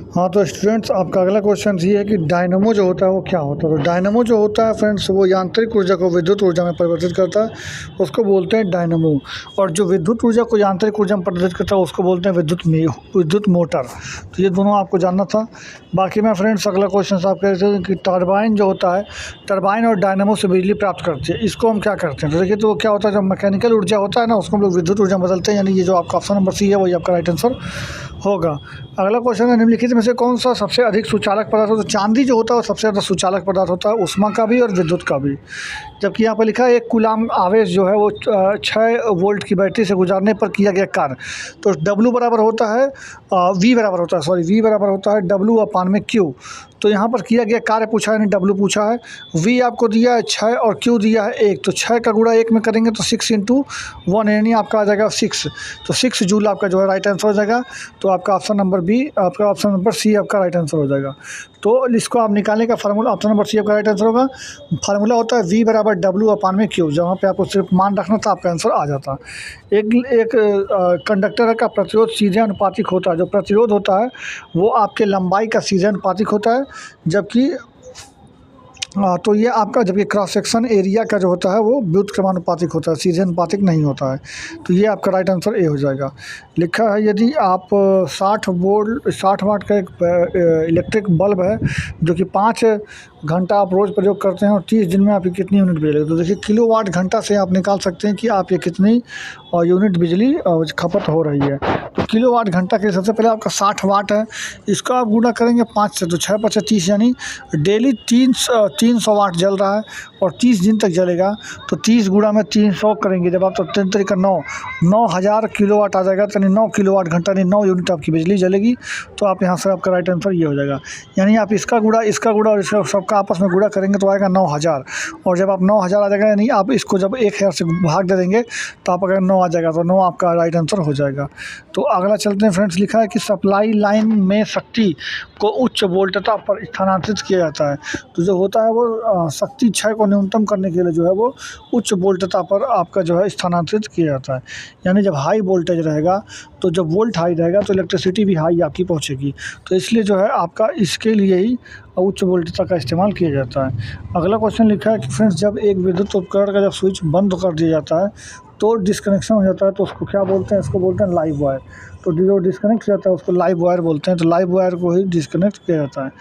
हाँ तो स्टूडेंट्स, आपका अगला क्वेश्चन ये है कि डायनामो जो होता है वो क्या होता है। तो डायनामो जो होता है फ्रेंड्स वो यांत्रिक ऊर्जा को विद्युत ऊर्जा में परिवर्तित करता है, उसको बोलते हैं डायनामो। और जो विद्युत ऊर्जा को यांत्रिक ऊर्जा में परिवर्तित करता है उसको बोलते हैं विद्युत मोटर। तो ये दोनों आपको जानना था। बाकी मैं फ्रेंड्स अगला क्वेश्चन आप कह रहे थे कि टरबाइन जो होता है, टरबाइन और डायनामो से बिजली प्राप्त करती है, इसको हम क्या करते हैं। तो देखिए, तो क्या होता है, जब मैकेनिकल ऊर्जा होता है ना उसको हम लोग विद्युत ऊर्जा में बदलते हैं, यानी ये जो आपका ऑप्शन नंबर सी है वही आपका राइट आंसर होगा। अगला क्वेश्चन है निम्नलिखित में से कौन सा सबसे अधिक सुचालक पदार्थ होता है। तो चांदी जो होता है वो सबसे ज़्यादा सुचालक पदार्थ होता है, उष्मा का भी और विद्युत का भी। जबकि यहाँ पर लिखा है 1 कूलाम आवेश जो है वो 6 वोल्ट की बैटरी से गुजारने पर किया गया कार्य। तो W बराबर होता है V बराबर होता है W अपान में Q। तो यहाँ पर किया गया कार्य पूछा है, यानी W पूछा है, V आपको दिया है 6 और Q दिया है 1। तो 6 का गुणा 1 में करेंगे तो 6 × 1 यानी आपका आ जाएगा 6। तो 6 जूल आपका जो है राइट आंसर हो जाएगा। तो आपका ऑप्शन नंबर बी, आपका ऑप्शन नंबर सी आपका राइट आंसर हो जाएगा। तो इसको आप निकालने का फार्मूला ऑप्शन नंबर सी आपका राइट आंसर होगा। फार्मूला होता है V बराबर W अपान में Q, जहाँ पे आपको सिर्फ मान रखना था आपका आंसर आ जाता। एक कंडक्टर का प्रतिरोध सीधे अनुपातिक होता है। जो प्रतिरोध होता है वो आपके लंबाई का सीधे अनुपातिक होता है, जबकि तो ये आपका जबकि क्रॉस सेक्शन एरिया का जो होता है वो व्युत्क्रमानुपातिक होता है, सीधे अनुपातिक नहीं होता है। तो ये आपका राइट आंसर ए हो जाएगा। लिखा है यदि आप 60 वाट का एक इलेक्ट्रिक बल्ब है जो कि 5 घंटा आप रोज़ प्रयोग करते हैं और 30 दिन में आपकी कितनी यूनिट बिजली। तो देखिए किलोवाट घंटा से आप निकाल सकते हैं कि आप ये कितनी यूनिट बिजली खपत हो रही है। तो किलोवाट घंटा के सबसे पहले आपका 60 वाट है, इसका आप गुणा करेंगे 5 से, तो 6 × 5 = 30, यानी डेली 300 वाट जल रहा है और 30 दिन तक जलेगा। तो 30 गुणा में 300 करेंगे जब आप, तो 3 तरीका 9000 किलोवाट आ जाएगा। तो 9 किलोवाट घंटा यानी 9 यूनिट आपकी बिजली जलेगी। तो आप यहाँ से आपका राइट आंसर ये हो जाएगा। यानी आप इसका गुणा और इसका सबका आपस में गुणा करेंगे तो आएगा 9000। और जब आप 9000 आ जाएगा, यानी आप इसको जब 1000 से भाग दे देंगे तो आप अगर 9 आ जाएगा, तो 9 आपका राइट आंसर हो जाएगा। तो अगला चलते हैं फ्रेंड्स। लिखा है कि सप्लाई लाइन में शक्ति को उच्च वोल्टता पर स्थानांतरित किया जाता है। तो जो होता है वो शक्ति क्षय को न्यूनतम करने के लिए जो है वो उच्च वोल्टता पर आपका जो है स्थानांतरित किया जाता है। यानी जब हाई वोल्टेज रहेगा तो जब वोल्ट हाई रहेगा तो इलेक्ट्रिसिटी भी हाई आपकी पहुंचेगी। तो इसलिए जो है आपका इसके लिए ही उच्च वोल्टता का इस्तेमाल किया जाता है। अगला क्वेश्चन लिखा है कि फ्रेंड्स जब एक विद्युत उपकरण का जब स्विच बंद कर दिया जाता है तो डिस्कनेक्शन हो जाता है, तो उसको क्या बोलते हैं। इसको बोलते हैं लाइव वायर। तो जो डिस्कनेक्ट हो जाता है उसको लाइव वायर बोलते हैं, तो लाइव वायर को ही डिस्कनेक्ट किया जाता है।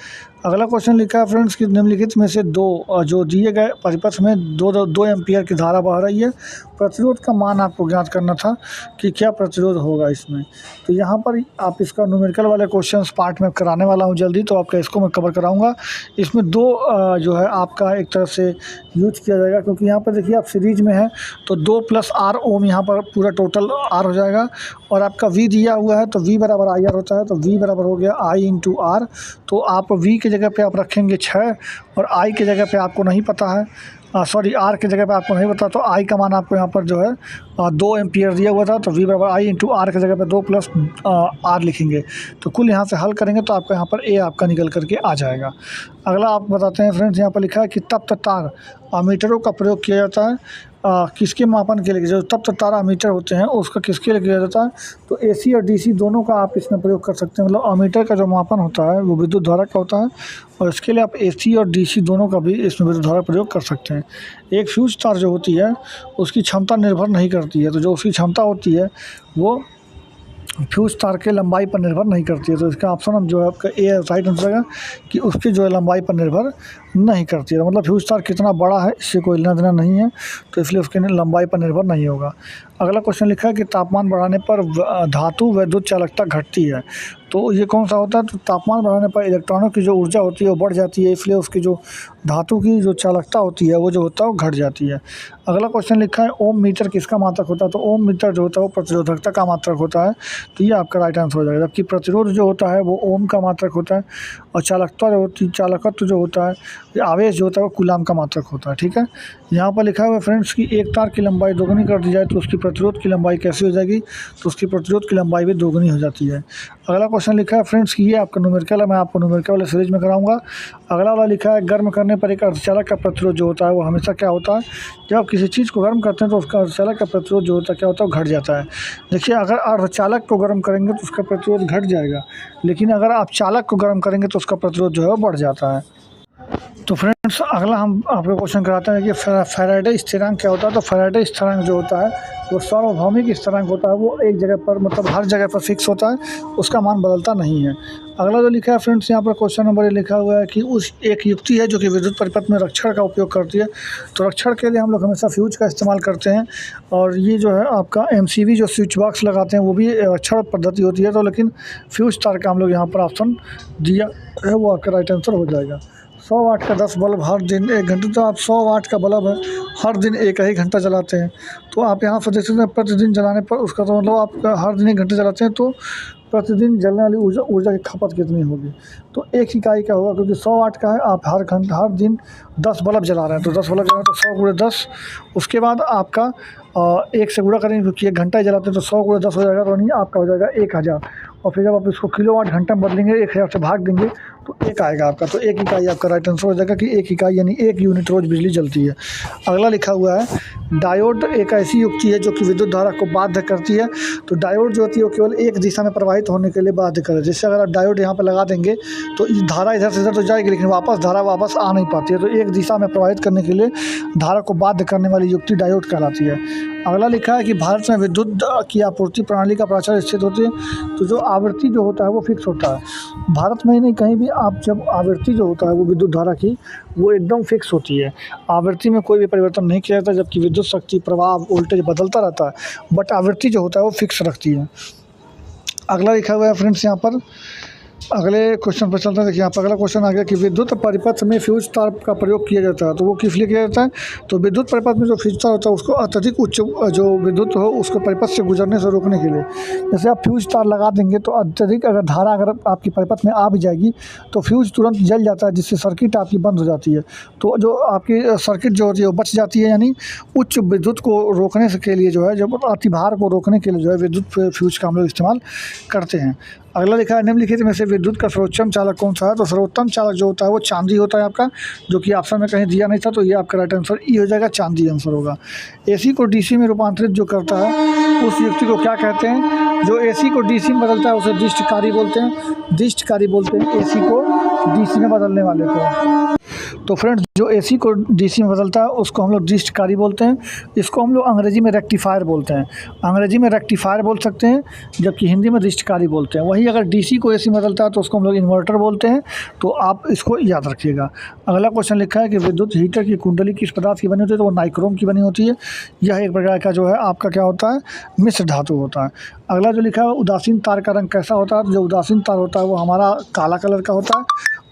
अगला क्वेश्चन लिखा है फ्रेंड्स कि निम्नलिखित में से जो दिए गए परिपथ में 2 एम्पियर की धारा बह रही है, प्रतिरोध का मान आपको ज्ञात करना था कि क्या प्रतिरोध होगा इसमें। तो यहाँ पर आप इसका न्यूमेरिकल वाले क्वेश्चंस पार्ट में कराने वाला हूँ जल्दी, तो आपका इसको मैं कवर कराऊंगा। इसमें 2 जो है आपका एक तरह से यूज किया जाएगा, क्योंकि यहाँ पर देखिए आप सीरीज में है तो 2 + R ओम यहाँ पर पूरा टोटल R हो जाएगा, और आपका V दिया हुआ है तो V बराबर IR होता है, तो V बराबर हो गया I × R। तो आप V की जगह पे आप रखेंगे 6 और I की जगह पे आपको नहीं पता है, सॉरी R की जगह पे आपको नहीं पता, तो I का मान आपको यहाँ पर जो है 2 एम्पियर दिया हुआ था, तो V बराबर I × R की जगह पे 2 + R लिखेंगे। तो कुल यहाँ से हल करेंगे तो आपका यहाँ पर A आपका निकल करके आ जाएगा। अगला आप बताते हैं फ्रेंड्स, यहाँ पर लिखा है कि तप्त तार अमीटरों का प्रयोग किया जाता है किसके मापन के लिए, जो तप्त तार अमीटर होते हैं उसका किसके लिए किया जाता है। तो AC और DC दोनों का आप इसमें प्रयोग कर सकते हैं। मतलब अमीटर का जो मापन होता है वो विद्युत धारा का होता है, और इसके लिए आप AC और DC दोनों का भी इसमें विद्युत धारा प्रयोग कर सकते हैं। एक फ्यूज तार जो होती है उसकी क्षमता निर्भर नहीं करती है, तो जो उसकी क्षमता होती है वो फ्यूज तार के लंबाई पर निर्भर नहीं करती है। तो इसका ऑप्शन हम जो है आपका ए राइट आंसर है कि उसकी जो है लंबाई पर निर्भर नहीं करती है। मतलब फ्यूज तार कितना बड़ा है इससे कोई लेना देना नहीं है, तो इसलिए उसकी लंबाई पर निर्भर नहीं होगा। अगला क्वेश्चन लिखा है कि तापमान बढ़ाने पर धातु विद्युत चालकता घटती है, तो ये कौन सा होता है। तो तापमान बढ़ाने पर इलेक्ट्रॉनों की जो ऊर्जा होती है वो बढ़ जाती है, इसलिए उसकी जो धातु की जो चालकता होती है वो जो होता है वो घट जाती है। अगला क्वेश्चन लिखा है ओम मीटर किसका मात्रक होता है। तो ओम मीटर जो होता है वो प्रतिरोधकता का मात्रक होता है, तो ये आपका राइट आंसर हो जाएगा। जबकि प्रतिरोध जो होता है वो ओम का मात्रक होता है, और चालकता जो होती चालकत्व जो होता है, आवेश जो होता है वो कूलाम का मात्रक होता है। ठीक है, यहाँ पर लिखा हुआ है फ्रेंड्स कि एक तार की लंबाई दोगुनी कर दी जाए तो उसकी प्रतिरोध की लंबाई कैसी हो जाएगी। तो उसकी प्रतिरोध की लंबाई भी दोगुनी हो जाती है। अगला क्वेश्चन लिखा है फ्रेंड्स कि ये आपका न्यूमेरिकल है, मैं आपको न्यूमेरिकल वाले सीरीज में कराऊंगा। अगला वाला लिखा है गर्म करने पर एक अर्धचालक का प्रतिरोध जो होता है वो हमेशा क्या होता है। जब आप किसी चीज़ को गर्म करते हैं तो उसका अर्धचालक का प्रतिरोध जो होता है क्या होता है, घट जाता है। देखिए, अगर अर्धचालक को गर्म करेंगे तो उसका प्रतिरोध घट जाएगा, लेकिन अगर आप चालक को गर्म करेंगे तो उसका प्रतिरोध जो है वो बढ़ जाता है। तो फ्रेंड्स अगला हम आपको क्वेश्चन कराते हैं कि फैराडे स्थिरांक क्या होता है। तो फैराडे स्थिरांक जो होता है वो सार्वभौमिक स्थिरांक होता है, वो एक जगह पर मतलब हर जगह पर फिक्स होता है, उसका मान बदलता नहीं है। अगला जो लिखा है फ्रेंड्स यहाँ पर क्वेश्चन नंबर ये लिखा हुआ है कि उस एक युक्ति है जो कि विद्युत परिपथ में रक्षण का उपयोग करती है। तो रक्षण के लिए हम लोग हमेशा फ्यूज का इस्तेमाल करते हैं, और ये जो है आपका MCB जो स्विच बॉक्स लगाते हैं वो भी रक्षण पद्धति होती है। तो लेकिन फ्यूज तार का हम लोग यहाँ पर ऑप्शन दिया है वो आपका राइट आंसर हो जाएगा। 100 वाट का 10 बल्ब हर दिन 1 घंटे, तो आप 100 वाट का बल्ब है हर दिन 1 ही घंटा जलाते हैं। तो आप यहाँ पर देख सकते हैं प्रतिदिन जलाने पर उसका तो मतलब आप हर दिन 1 घंटे जलाते हैं तो प्रतिदिन जलने वाली ऊर्जा की खपत कितनी होगी। तो 1 इकाई का होगा, क्योंकि 100 वाट का है, आप हर दिन 10 बल्ब जला रहे हैं, तो 10 बल्ब जला रहे हैं तो 100 × 10। उसके बाद आपका 1 से गुणा करेंगे क्योंकि 1 घंटा जलाते हैं, तो 100 × 10 हो जाएगा, तो नहीं आपका हो जाएगा 1000। और फिर जब आप इसको किलोवाट घंटा में बदलेंगे 1000 से भाग देंगे तो 1 आएगा आपका। तो 1 इकाई आपका राइट आंसर हो जाएगा कि 1 इकाई यानी 1 यूनिट रोज बिजली जलती है। अगला लिखा हुआ है डायोड एक ऐसी युक्ति है जो कि विद्युत धारा को बाध्य करती है। तो डायोड जो होती है वो केवल एक दिशा में प्रवाहित होने के लिए बाध्य करे। जैसे अगर आप डायोड यहाँ पर लगा देंगे तो धारा इधर से इधर तो जाएगी, लेकिन धारा वापस आ नहीं पाती है। तो एक दिशा में प्रवाहित करने के लिए धारा को बाध्य करने वाली युक्ति डायोड कहलाती है। अगला लिखा है कि भारत में विद्युत की आपूर्ति प्रणाली का प्राचार स्थित होती है। तो जो आवृत्ति जो होता है वो फिक्स होता है भारत में ही नहीं, कहीं भी आप जब आवृत्ति जो होता है वो विद्युत धारा की वो एकदम फिक्स होती है। आवृत्ति में कोई भी परिवर्तन नहीं किया जाता, जबकि विद्युत शक्ति प्रवाह वोल्टेज बदलता रहता है, बट आवृत्ति जो होता है वो फिक्स रखती है। अगला लिखा हुआ है फ्रेंड्स यहाँ पर, अगले क्वेश्चन पर चलते हैं। देखिए यहाँ पर अगला क्वेश्चन आ गया कि विद्युत परिपथ में फ्यूज तार का प्रयोग किया जाता है। तो वो किस लिए किया जाता है। तो विद्युत परिपथ में जो फ्यूज तार होता है उसको अत्यधिक उच्च जो विद्युत हो उसको परिपथ से गुजरने से रोकने के लिए, जैसे आप फ्यूज तार लगा देंगे तो अत्यधिक अगर धारा अगर आपकी परिपथ में आ भी जाएगी तो फ्यूज तुरंत जल जाता है, जिससे सर्किट आपकी बंद हो जाती है। तो जो आपकी सर्किट जो होती है वो बच जाती है, यानी उच्च विद्युत को रोकने के लिए जो है, जब अतिभार को रोकने के लिए जो है विद्युत फ्यूज का हम लोग इस्तेमाल करते हैं। अगला लिखा है निम्नलिखित में से विद्युत का सर्वोत्तम चालक कौन सा है। तो सर्वोत्तम चालक जो होता है वो चांदी होता है आपका, जो कि ऑप्शन में कहीं दिया नहीं था, तो ये आपका राइट आंसर ई हो जाएगा, चांदी आंसर होगा। AC को DC में रूपांतरित जो करता है उस युक्ति को क्या कहते हैं। जो AC को DC में बदलता है उसे दिष्टकारी बोलते हैं, दिष्टकारी बोलते हैं AC को DC में बदलने वाले को। तो फ्रेंड्स जो एसी को डीसी में बदलता है उसको हम लोग डिस्टकारी बोलते हैं। इसको हम लोग अंग्रेजी में रेक्टिफायर बोलते हैं। अंग्रेजी में रेक्टिफायर बोल सकते हैं, जबकि हिंदी में डिस्टकारी बोलते हैं। वहीं अगर डीसी को एसी में बदलता है तो उसको हम लोग इन्वर्टर बोलते हैं। तो आप इसको याद रखिएगा। अगला क्वेश्चन लिखा है कि विद्युत हीटर की कुंडली किस पदार्थ की बनी होती है, तो वो नाइक्रोम की बनी होती है। यह एक प्रकार का जो है आपका क्या होता है, मिश्र धातु होता है। अगला जो लिखा है उदासीन तार का रंग कैसा होता है, तो जो उदासीन तार होता है वो हमारा काला कलर का होता है,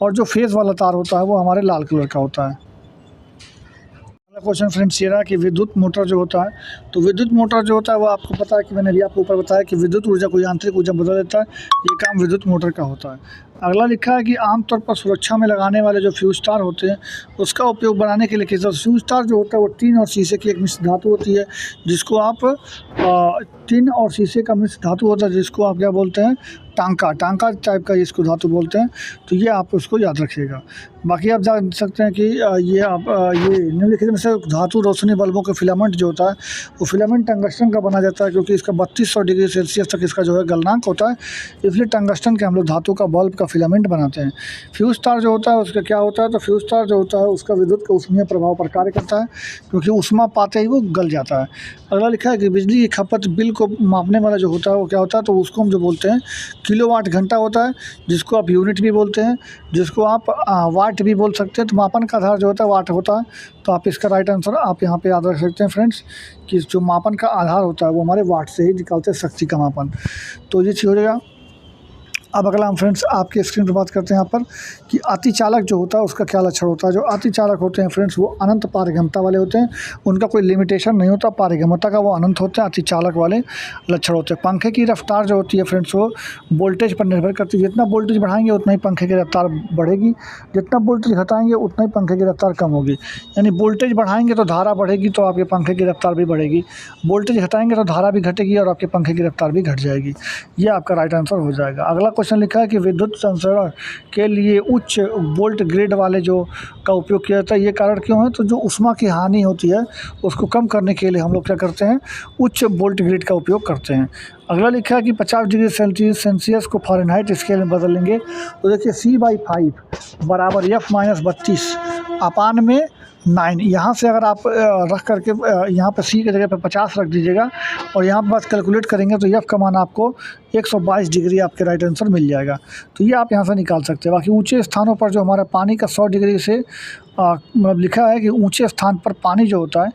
और जो फेज वाला तार होता है वो हमारे लाल कलर का होता है। अगला क्वेश्चन फ्रेंड्स ये रहा कि विद्युत मोटर जो होता है, तो विद्युत मोटर जो होता है वो आपको पता है कि मैंने अभी आपको ऊपर बताया कि विद्युत ऊर्जा को यांत्रिक ऊर्जा बदल देता है। ये काम विद्युत मोटर का होता है। अगला लिखा है कि आमतौर पर सुरक्षा में लगाने वाले जो फ्यूज तार होते हैं उसका उपयोग बनाने के लिए किस फ्यूज तार जो होता है वो टीन और शीशे की एक मिश्र धातु होती है, जिसको आप टीन और शीशे का मिश्र धातु होता है, जिसको आप क्या बोलते हैं, टांका टाइप का इसको धातु बोलते हैं। तो ये आप उसको याद रखिएगा। बाकी आप जान सकते हैं कि ये निम्नलिखित में से धातु रोशनी बल्बों के फिलामेंट जो होता है वो फिलामेंट टंगस्टन का बना जाता है, क्योंकि इसका 3200 डिग्री सेल्सियस तक इसका जो है गलनांक होता है। इसलिए टंगस्टन के हम लोग धातु का बल्ब का फिलामेंट बनाते हैं। फ्यूज तार जो होता है उसका क्या होता है, तो फ्यूज तार जो होता है उसका विद्युत के ऊष्मीय प्रभाव पर कार्य करता है, क्योंकि ऊष्मा पाते ही वो गल जाता है। अगला लिखा है कि बिजली की खपत बिल को मापने वाला जो होता है वो क्या होता है, तो उसको हम जो बोलते हैं किलोवाट घंटा होता है, जिसको आप यूनिट भी बोलते हैं, जिसको आप वाट भी बोल सकते हैं। तो मापन का आधार जो होता है वाट होता है। तो आप इसका राइट आंसर आप यहाँ पे याद रख सकते हैं फ्रेंड्स, कि जो मापन का आधार होता है वो हमारे वाट से ही निकालते हैं शक्ति का मापन। तो ये चीज़ हो जाएगा। अब अगला हम फ्रेंड्स आपके स्क्रीन पर बात करते हैं यहाँ पर कि अतिचालक जो होता है उसका क्या लक्षण होता है। जो अतिचालक होते हैं फ्रेंड्स वो अनंत पारगम्यता वाले होते हैं, उनका कोई लिमिटेशन नहीं होता, पारगम्यता का वो अनंत होते हैं, अतिचालक वाले लक्षण होते हैं। पंखे की रफ्तार जो होती है फ्रेंड्स वो वोल्टेज पर निर्भर करती है। जितना वोल्टेज बढ़ाएंगे उतना ही पंखे की रफ्तार बढ़ेगी, जितना वोल्टेज घटाएंगे उतना ही पंखे की रफ्तार कम होगी। यानी वोल्टेज बढ़ाएंगे तो धारा बढ़ेगी, तो आपके पंखे की रफ्तार भी बढ़ेगी। वोल्टेज घटाएंगे तो धारा भी घटेगी और आपके पंखे की रफ्तार भी घट जाएगी। ये आपका राइट आंसर हो जाएगा। अगला क्वेश्चन लिखा है कि विद्युत संचरण के लिए उच्च वोल्ट ग्रेड वाले जो का उपयोग किया जाता है, ये कारण क्यों है, तो जो ऊष्मा की हानि होती है उसको कम करने के लिए हम लोग क्या करते हैं, उच्च वोल्ट ग्रेड का उपयोग करते हैं। अगला लिखा है कि 50 डिग्री सेल्सियस को फ़ारेनहाइट स्केल में बदल लेंगे, तो देखिए C/5 बराबर F-32 अपान में 9। यहाँ से अगर आप रख करके यहाँ पर C की जगह पर 50 रख दीजिएगा और यहाँ पर बस कैलकुलेट करेंगे तो F का मान आपको 122 डिग्री आपके राइट आंसर मिल जाएगा। तो ये आप यहाँ से निकाल सकते हैं। बाकी ऊंचे स्थानों पर जो हमारा पानी का 100 डिग्री से मतलब लिखा है कि ऊंचे स्थान पर पानी जो होता है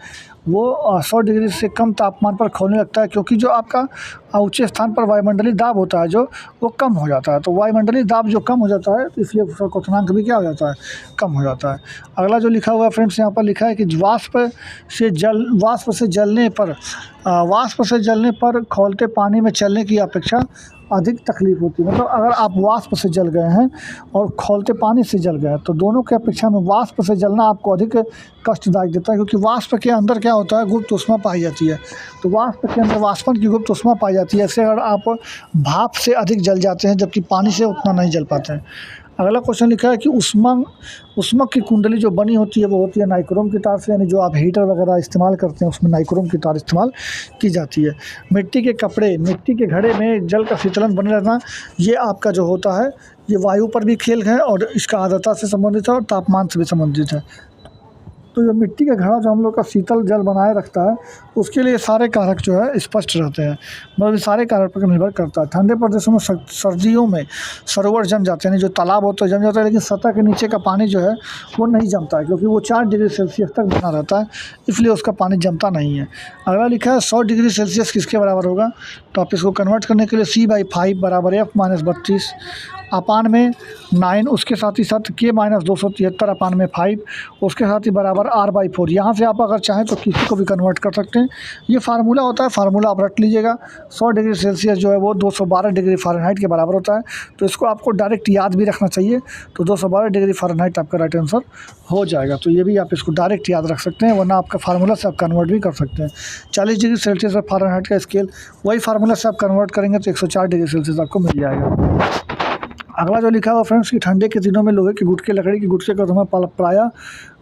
वो 100 डिग्री से कम तापमान पर खौलने लगता है, क्योंकि जो आपका ऊंचे स्थान पर वायुमंडलीय दाब होता है जो वो कम हो जाता है। तो वायुमंडलीय दाब जो कम हो जाता है इसलिए उसका क्वथनांक भी क्या हो जाता है, कम हो जाता है। अगला जो लिखा हुआ है फ्रेंड्स यहाँ पर लिखा है कि वाष्प से जलने पर खौलते पानी में चलने की अपेक्षा अधिक तकलीफ होती है। मतलब अगर आप वाष्प से जल गए हैं और खौलते पानी से जल गए हैं तो दोनों की अपेक्षा में वाष्प से जलना आपको अधिक कष्टदायक देता है, क्योंकि वाष्प के अंदर क्या होता है, गुप्त ऊष्मा पाई जाती है। तो वाष्प के अंदर वाष्पन की गुप्त ऊष्मा पाई जाती है। ऐसे अगर आप भाप से अधिक जल जाते हैं, जबकि पानी से उतना नहीं जल पाते हैं। अगला क्वेश्चन लिखा है कि उष्मक की कुंडली जो बनी होती है वो होती है नाइक्रोम की तार से, यानी जो आप हीटर वगैरह इस्तेमाल करते हैं उसमें नाइक्रोम की तार इस्तेमाल की जाती है। मिट्टी के घड़े में जल का शीतलन बने रहना, ये आपका जो होता है ये वायु पर भी खेल है और इसका आर्द्रता से संबंधित है और तापमान से भी संबंधित है। तो जो मिट्टी का घड़ा जो हम लोग का शीतल जल बनाए रखता है उसके लिए सारे कारक जो है स्पष्ट रहते हैं, मतलब सारे कारक पर निर्भर करता है। ठंडे प्रदेशों में सर्दियों में सरोवर जम जाते हैं, जो तालाब होते हैं जम जाता है, लेकिन सतह के नीचे का पानी जो है वो नहीं जमता है, क्योंकि वो 4 डिग्री सेल्सियस तक बना रहता है, इसलिए उसका पानी जमता नहीं है। अगला लिखा है 100 डिग्री सेल्सियस किसके बराबर होगा, तो आप इसको कन्वर्ट करने के लिए C/5 बराबर F-32 अपान में 9, उसके साथ ही साथ K-273 अपान में 5, उसके साथ ही बराबर R/4। यहाँ से आप अगर चाहें तो किसी को भी कन्वर्ट कर सकते हैं। ये फार्मूला होता है, फार्मूला आप रट लीजिएगा। 100 डिग्री सेल्सियस जो है वो 212 डिग्री फ़ारेनहाइट के बराबर होता है, तो इसको आपको डायरेक्ट याद भी रखना चाहिए। तो 212 डिग्री फ़ारेनहाइट आपका राइट आंसर हो जाएगा। तो ये भी आप इसको डायरेक्ट याद रख सकते हैं, वरना आपका फार्मूला से आप कन्वर्ट भी कर सकते हैं। 40 डिग्री सेल्सियस और फ़ारेनहाइट का स्केल, वही फार्मूला से आप कन्वर्ट करेंगे तो 104 डिग्री सेल्सियस आपको मिल जाएगा। अगला जो लिखा हुआ फ्रेंड्स कि ठंडे के दिनों में लोहे के गुटके, लकड़ी के गुटके का धुआं प्रायः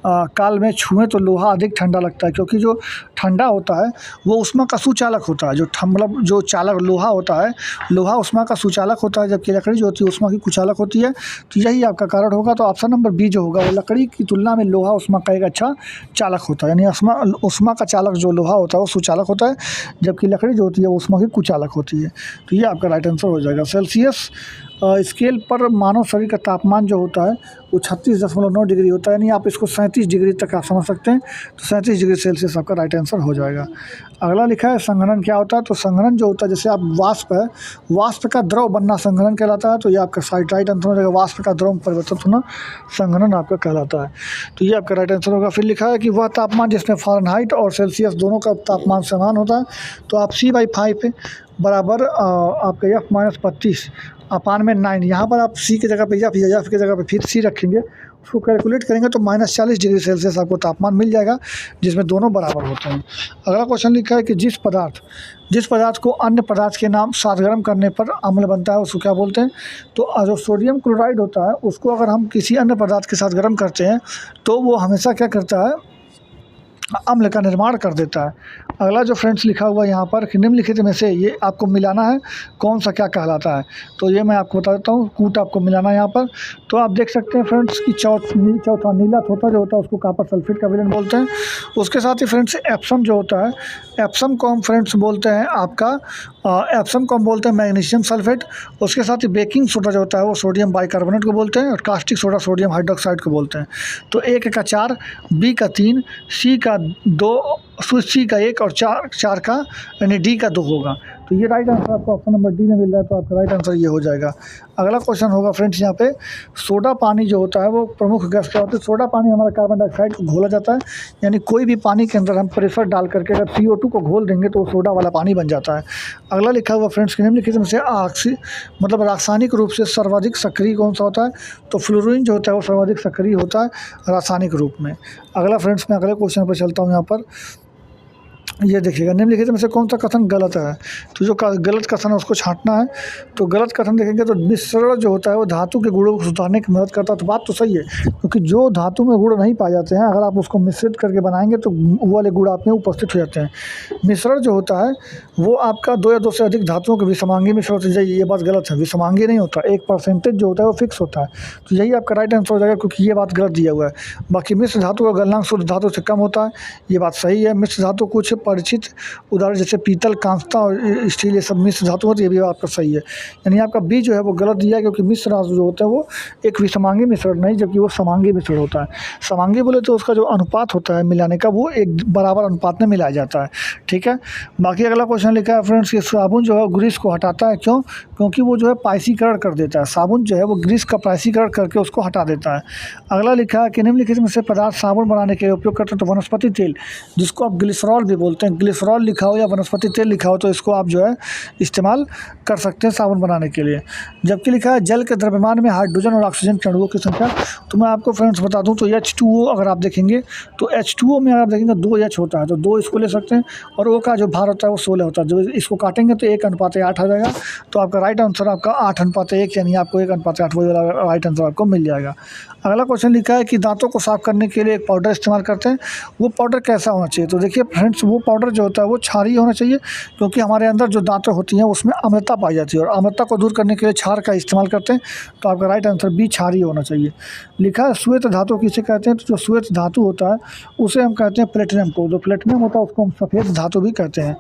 काल में छुएँ तो लोहा अधिक ठंडा लगता है, क्योंकि जो ठंडा होता है वो ऊष्मा का सुचालक होता है। जो मतलब जो चालक लोहा होता है, लोहा ऊष्मा का सुचालक होता है, जबकि लकड़ी जो होती है ऊष्मा की कुचालक होती है। तो यही आपका कारण होगा। तो ऑप्शन नंबर बी जो होगा वो लकड़ी की तुलना में लोहा ऊष्मा का एक अच्छा चालक होता है। यानी ऊष्मा का चालक जो लोहा होता है वो सुचालक होता है, जबकि लकड़ी जो होती है वो ऊष्मा की कुचालक होती है। तो ये आपका राइट आंसर हो जाएगा। सेल्सियस स्केल पर मानव शरीर का तापमान जो होता है वो 36.9 डिग्री होता है। यानी आप इसको 37 डिग्री तक आप समझ सकते हैं। तो 37 डिग्री सेल्सियस आपका राइट आंसर हो जाएगा। अगला लिखा है संघनन क्या होता है। तो संघनन जो होता है, जैसे आप वाष्प है, वाष्प का द्रव बनना संघनन कहलाता है। तो ये आपका राइट आंसर हो जाएगा। वाष्प का द्रव में परिवर्तित होना संघनन आपका कहलाता है। तो ये आपका राइट आंसर होगा। फिर लिखा है कि वह तापमान जिसमें फ़ारेनहाइट और सेल्सियस दोनों का तापमान समान होता है। तो आप C/5 बराबर आपका F-25 अपान में 9, यहाँ पर आप सी की जगह पे या एफ की जगह पे फिर सी रखेंगे, उसको कैलकुलेट करेंगे तो -40 डिग्री सेल्सियस आपको तापमान मिल जाएगा, जिसमें दोनों बराबर होते हैं। अगला क्वेश्चन लिखा है कि जिस पदार्थ को अन्य पदार्थ के नाम साथ गर्म करने पर अम्ल बनता है उसको क्या बोलते हैं। तो जो सोडियम क्लोराइड होता है उसको अगर हम किसी अन्य पदार्थ के साथ गर्म करते हैं तो वो हमेशा क्या करता है, अम्ल का निर्माण कर देता है। अगला जो फ्रेंड्स लिखा हुआ है यहाँ पर कि निम्नलिखित में से ये आपको मिलाना है, कौन सा क्या कहलाता है। तो ये मैं आपको बता देता हूँ। कूट आपको मिलाना है यहाँ पर। तो आप देख सकते हैं फ्रेंड्स कि चौथा नीला थोथा जो होता है उसको कॉपर सल्फेट का विलयन बोलते हैं। उसके साथ ही फ्रेंड्स एप्सम जो होता है, एप्सम को हम फ्रेंड्स बोलते हैं आपका एप्सम को हम बोलते हैं मैग्नीशियम सल्फेट। उसके साथ ही बेकिंग सोडा जो होता है वो सोडियम बाइकार्बोनेट को बोलते हैं, और कास्टिक सोडा सोडियम हाइड्रोक्साइड को बोलते हैं। तो A का 4, B का 3, C का 2, C का 1 और 4 का यानी D का 2 होगा। तो ये राइट आंसर आपको ऑप्शन नंबर डी में मिल रहा है। तो आपका राइट आंसर ये हो जाएगा। अगला क्वेश्चन होगा फ्रेंड्स यहाँ पे, सोडा पानी जो होता है वो प्रमुख गैस क्या होता है। सोडा पानी हमारा कार्बन डाइऑक्साइड को घोला जाता है। यानी कोई भी पानी के अंदर हम प्रेशर डाल करके अगर CO2 को घोल देंगे तो सोडा वाला पानी बन जाता है। अगला लिखा हुआ फ्रेंड्स कि निम्नलिखित में से मतलब रासायनिक रूप से सर्वाधिक सक्रिय कौन सा होता है। तो फ्लोरीन जो होता है वो सर्वाधिक सक्रिय होता है रासायनिक रूप में। अगला फ्रेंड्स मैं अगले क्वेश्चन पर चलता हूँ यहाँ पर। ये देखिएगा, निम्नलिखित में से कौन सा कथन गलत है। तो जो गलत कथन है उसको छांटना है। तो गलत कथन देखेंगे तो मिश्रण जो होता है वो धातु के गुणों को सुधारने की मदद करता है। तो बात तो सही है, क्योंकि जो धातु में गुण नहीं पाए जाते हैं अगर आप उसको मिश्रित करके बनाएंगे तो वो वाले गुण आप में उपस्थित हो जाते हैं। मिश्रण जो होता है वो आपका 2 या 2 से अधिक धातुओं के विषमांगी मिश्रण होते हैं। ये बात गलत है, विषमांगी नहीं होता। एक परसेंटेज जो होता है वो फिक्स होता है। तो यही आपका राइट आंसर हो जाएगा, क्योंकि ये बात गलत दिया हुआ है। बाकी मिश्र धातु का गलनांक शुद्ध धातु से कम होता है, ये बात सही है। मिश्र धातु कुछ परिचित उदाहरण जैसे पीतल, कांस्ता और स्टील, ये सब मिश्र धातु होती है, ये भी आपका सही है। यानी आपका बी जो है वो गलत दिया है, क्योंकि मिश्र धातु जो होता है वो एक विषमांगी मिश्रण नहीं, जबकि वो समांगी मिश्रण होता है। समांगी बोले तो उसका जो अनुपात होता है मिलाने का वो एक बराबर अनुपात में मिलाया जाता है। ठीक है। बाकी अगला क्वेश्चन लिखा है फ्रेंड्स कि साबुन जो है ग्रीस को हटाता है, क्यों। क्योंकि वो जो है पाइसीकरण कर देता है। साबुन जो है वो ग्रीस का पाइसीकरण करके उसको हटा देता है। अगला लिखा है कि निम्नलिखित में से पदार्थ साबुन बनाने के लिए उपयोग करते हैं। तो वनस्पति तेल, जिसको आप ग्लिसरॉल भी बोलते हैं, ग्लिसरॉल लिखा हो या वनस्पति तेल लिखा हो तो इसको आप जो है इस्तेमाल कर सकते हैं साबुन बनाने के लिए। जबकि लिखा है जल के द्रव्यमान में हाइड्रोजन और ऑक्सीजन के अणुओं की संख्या। तो मैं आपको फ्रेंड्स बता दूं तो H2O अगर आप देखेंगे तो H2O में अगर आप देखेंगे 2 H होता है, तो 2 इसको ले सकते हैं, और O का जो भार होता है वो 16 होता है। जो इसको काटेंगे तो 1:8 आ जाएगा। तो आपका राइट आंसर आपका 8:1, यानी आपको 1:8 वही वाला राइट आंसर आपको मिल जाएगा। अगला क्वेश्चन लिखा है कि दांतों को साफ करने के लिए एक पाउडर इस्तेमाल करते हैं, वो पाउडर कैसा होना चाहिए। तो देखिए फ्रेंड्स, वो पाउडर जो होता है वो क्षारीय होना चाहिए, क्योंकि हमारे अंदर जो दांतें होती हैं उसमें अम्लता पाई जाती है, और अम्लता को दूर करने के लिए क्षार का इस्तेमाल करते हैं। तो आपका राइट आंसर बी क्षारीय होना चाहिए। लिखा है श्वेत धातु किसे कहते हैं। तो जो श्वेत धातु होता है उसे हम कहते हैं प्लेटिनम को। जो प्लेटिनम होता है उसको हम सफ़ेद धातु भी कहते हैं।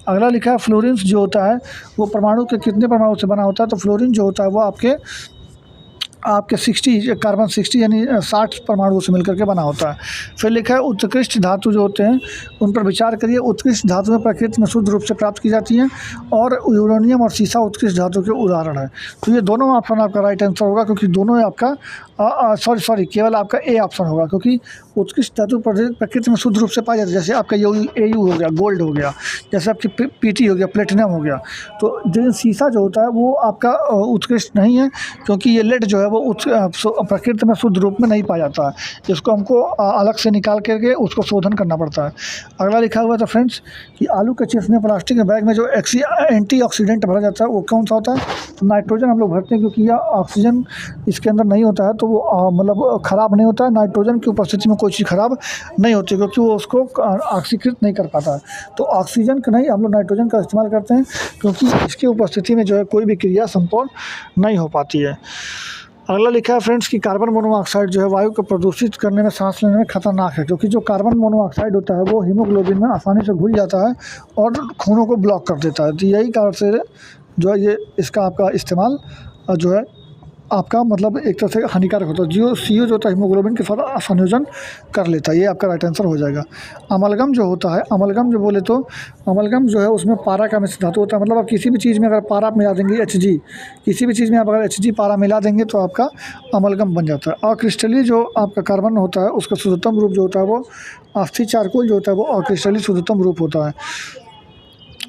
अगला लिखा है फ्लोरीन जो होता है वो परमाणु के कितने परमाणु से बना होता है। तो फ्लोरीन जो होता है वो आपके 60 कार्बन 60 यानी 60 परमाणुओं से मिलकर के बना होता है। फिर लिखा है उत्कृष्ट धातु जो होते हैं उन पर विचार करिए। उत्कृष्ट धातु में प्रकृति में शुद्ध रूप से प्राप्त की जाती हैं, और यूरेनियम और सीसा उत्कृष्ट धातु के उदाहरण है। तो ये दोनों ऑप्शन आपका राइट आंसर होगा, क्योंकि दोनों आपका सॉरी केवल आपका ए ऑप्शन होगा, क्योंकि उत्कृष्ट धातु प्रकृति में शुद्ध रूप से पाई जाती है। जैसे आपका AU हो गया, गोल्ड हो गया, जैसे आपकी PT हो गया, प्लेटिनम हो गया। तो जो सीसा जो होता है वो आपका उत्कृष्ट नहीं है, क्योंकि ये लेड जो है वो प्रकृति में शुद्ध रूप में नहीं पाया जाता है। इसको हमको अलग से निकाल करके उसको शोधन करना पड़ता है। अगला लिखा हुआ था फ्रेंड्स कि आलू के चिप्स में प्लास्टिक के बैग में जो एंटीऑक्सीडेंट भरा जाता है वो कौन सा होता है। तो नाइट्रोजन हम लोग भरते हैं, क्योंकि यह ऑक्सीजन इसके अंदर नहीं होता है, तो वो मतलब ख़राब नहीं होता है। नाइट्रोजन की उपस्थिति में कोई चीज़ ख़राब नहीं होती, क्योंकि वो उसको ऑक्सीकृत नहीं कर पाता है। तो ऑक्सीजन का नहीं, हम लोग नाइट्रोजन का इस्तेमाल करते हैं, क्योंकि इसकी उपस्थिति में जो है कोई भी क्रिया संपन्न नहीं हो पाती है। अगला लिखा है फ्रेंड्स कि कार्बन मोनोऑक्साइड जो है वायु को प्रदूषित करने में, सांस लेने में खतरनाक है, क्योंकि जो कार्बन मोनोऑक्साइड होता है वो हीमोग्लोबिन में आसानी से घुल जाता है और खूनों को ब्लॉक कर देता है। तो यही कारण से जो है ये इसका आपका इस्तेमाल जो है आपका मतलब एक तरह से हानिकारक होता है। जो CO जो होता है हीमोग्लोबिन के साथ संयोजन कर लेता है। ये आपका राइट आंसर हो जाएगा। अमलगम जो होता है, अमलगम जो बोले तो अमलगम जो है उसमें पारा का मिश्र धातु होता है। मतलब आप किसी भी चीज़ में अगर पारा आप मिला देंगे Hg, किसी भी चीज़ में आप अगर Hg पारा मिला देंगे तो आपका अमलगम बन जाता है। अक्रिस्टलीय जो आपका कार्बन होता है उसका शुद्धतम रूप जो होता है वो अस्थि चारकोल जो होता है वो अक्रिस्टलीय शुद्धतम रूप होता है।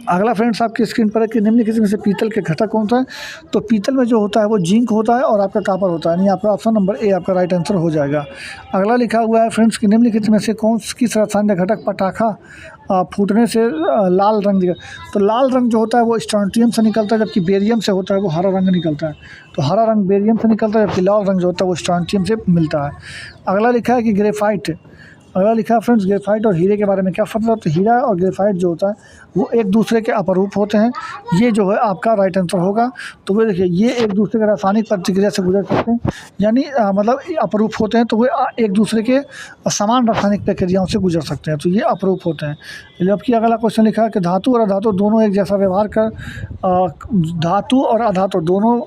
अगला फ्रेंड्स आपकी स्क्रीन पर है कि निम्नलिखित में से पीतल के घटक कौन सा है। तो पीतल में जो होता है वो जिंक होता है और आपका कापर होता है, यानी आपका ऑप्शन नंबर ए आपका राइट आंसर हो जाएगा। अगला लिखा हुआ है फ्रेंड्स कि निम्नलिखित में से कौन किस रासायनिक घटक पटाखा फूटने से लाल रंग दिखा। तो लाल रंग जो होता है वो स्ट्रोंटियम से निकलता है, जबकि बेरियम से होता है वो हरा रंग निकलता है। तो हरा रंग बेरियम से निकलता है, जबकि लाल रंग जो होता है वो स्ट्रोंटियम से मिलता है। अगला लिखा है कि ग्रेफाइट, अगला लिखा है फ्रेंड्स ग्रेफाइट और हीरे के बारे में क्या फर्क है। तो हीरा और ग्रेफाइट जो होता है वो एक दूसरे के अपरूप होते हैं। ये जो है आपका राइट आंसर होगा। तो वो देखिए ये एक दूसरे के रासायनिक प्रतिक्रिया से गुजर सकते हैं, यानी मतलब अपरूप होते हैं, तो वे एक दूसरे के समान रासायनिक प्रक्रियाओं से गुजर सकते हैं, तो ये अपरूप होते हैं। जबकि अगला क्वेश्चन लिखा है कि धातु और अधातु दोनों एक जैसा व्यवहार कर धातु और अधातु दोनों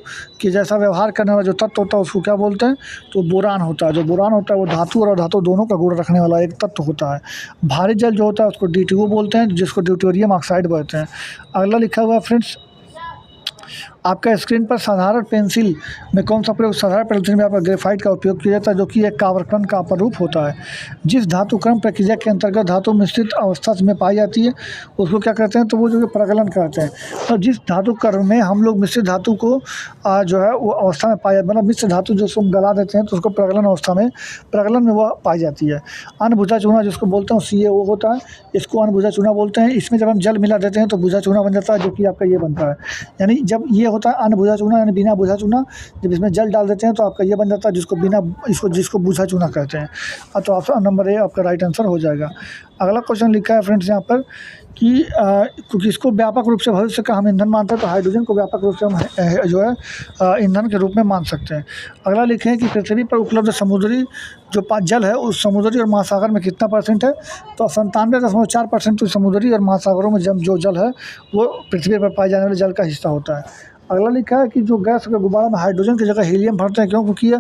के जैसा व्यवहार करने वाला जो तत्व होता है उसको क्या बोलते हैं। तो बोरान होता है। जो बोरान होता है वो धातु और अधातु दोनों का गुण रखने वाला एक तत्व होता है। भारी जल जो होता है उसको D2O बोलते हैं, जिसको ड्यूटेरियम ऑक्साइड बोलते हैं। अगला लिखा हुआ है फ्रेंड्स आपका स्क्रीन पर साधारण पेंसिल में कौन सा प्रयोग, साधारण पेंसिल में आपका ग्रेफाइट का उपयोग किया जाता है, जो कि एक कावरकण का अपरूप होता है। जिस धातु क्रम प्रक्रिया के अंतर्गत धातु मिश्रित अवस्था में पाई जाती है उसको क्या कहते हैं। तो वो जो प्रगलन कहते हैं। तो जिस धातु क्रम में हम लोग मिश्रित धातु को जो है वो अवस्था में पाया, मतलब मिश्र धातु जो उसको गला देते हैं तो उसको प्रगलन अवस्था में, प्रगलन में वह पाई जाती है। अनबुझा चूना जिसको बोलते हैं CaO होता है, इसको अनबुझा चूना बोलते हैं। इसमें जब हम जल मिला देते हैं तो बुझा चूना बन जाता है, जो कि आपका ये बनता है। यानी जब ये होता है अनबुझा चूना, यानी बिना बुझा चूना, जब इसमें जल डाल देते हैं तो आपका ये बन जाता है जिसको बुझा चूना कहते हैं। तो ऑप्शन नंबर ए आपका राइट आंसर हो जाएगा। अगला क्वेश्चन लिखा है फ्रेंड्स यहाँ पर कि क्योंकि इसको व्यापक रूप से भविष्य का हम ईंधन मानते हैं, तो हाइड्रोजन को व्यापक रूप से हम जो है ईंधन के रूप में मान सकते हैं। अगला लिखे हैं कि पृथ्वी पर उपलब्ध समुद्री जो जल है उस समुद्री और महासागर में कितना % है। तो 97.4% तो समुद्री और महासागरों में जो जल है वो पृथ्वी पर पाए जाने वाले जल का हिस्सा होता है। अगला लिखा है कि जो गैस के गुब्बारा में हाइड्रोजन की जगह हीलियम भरते हैं, क्यों, क्योंकि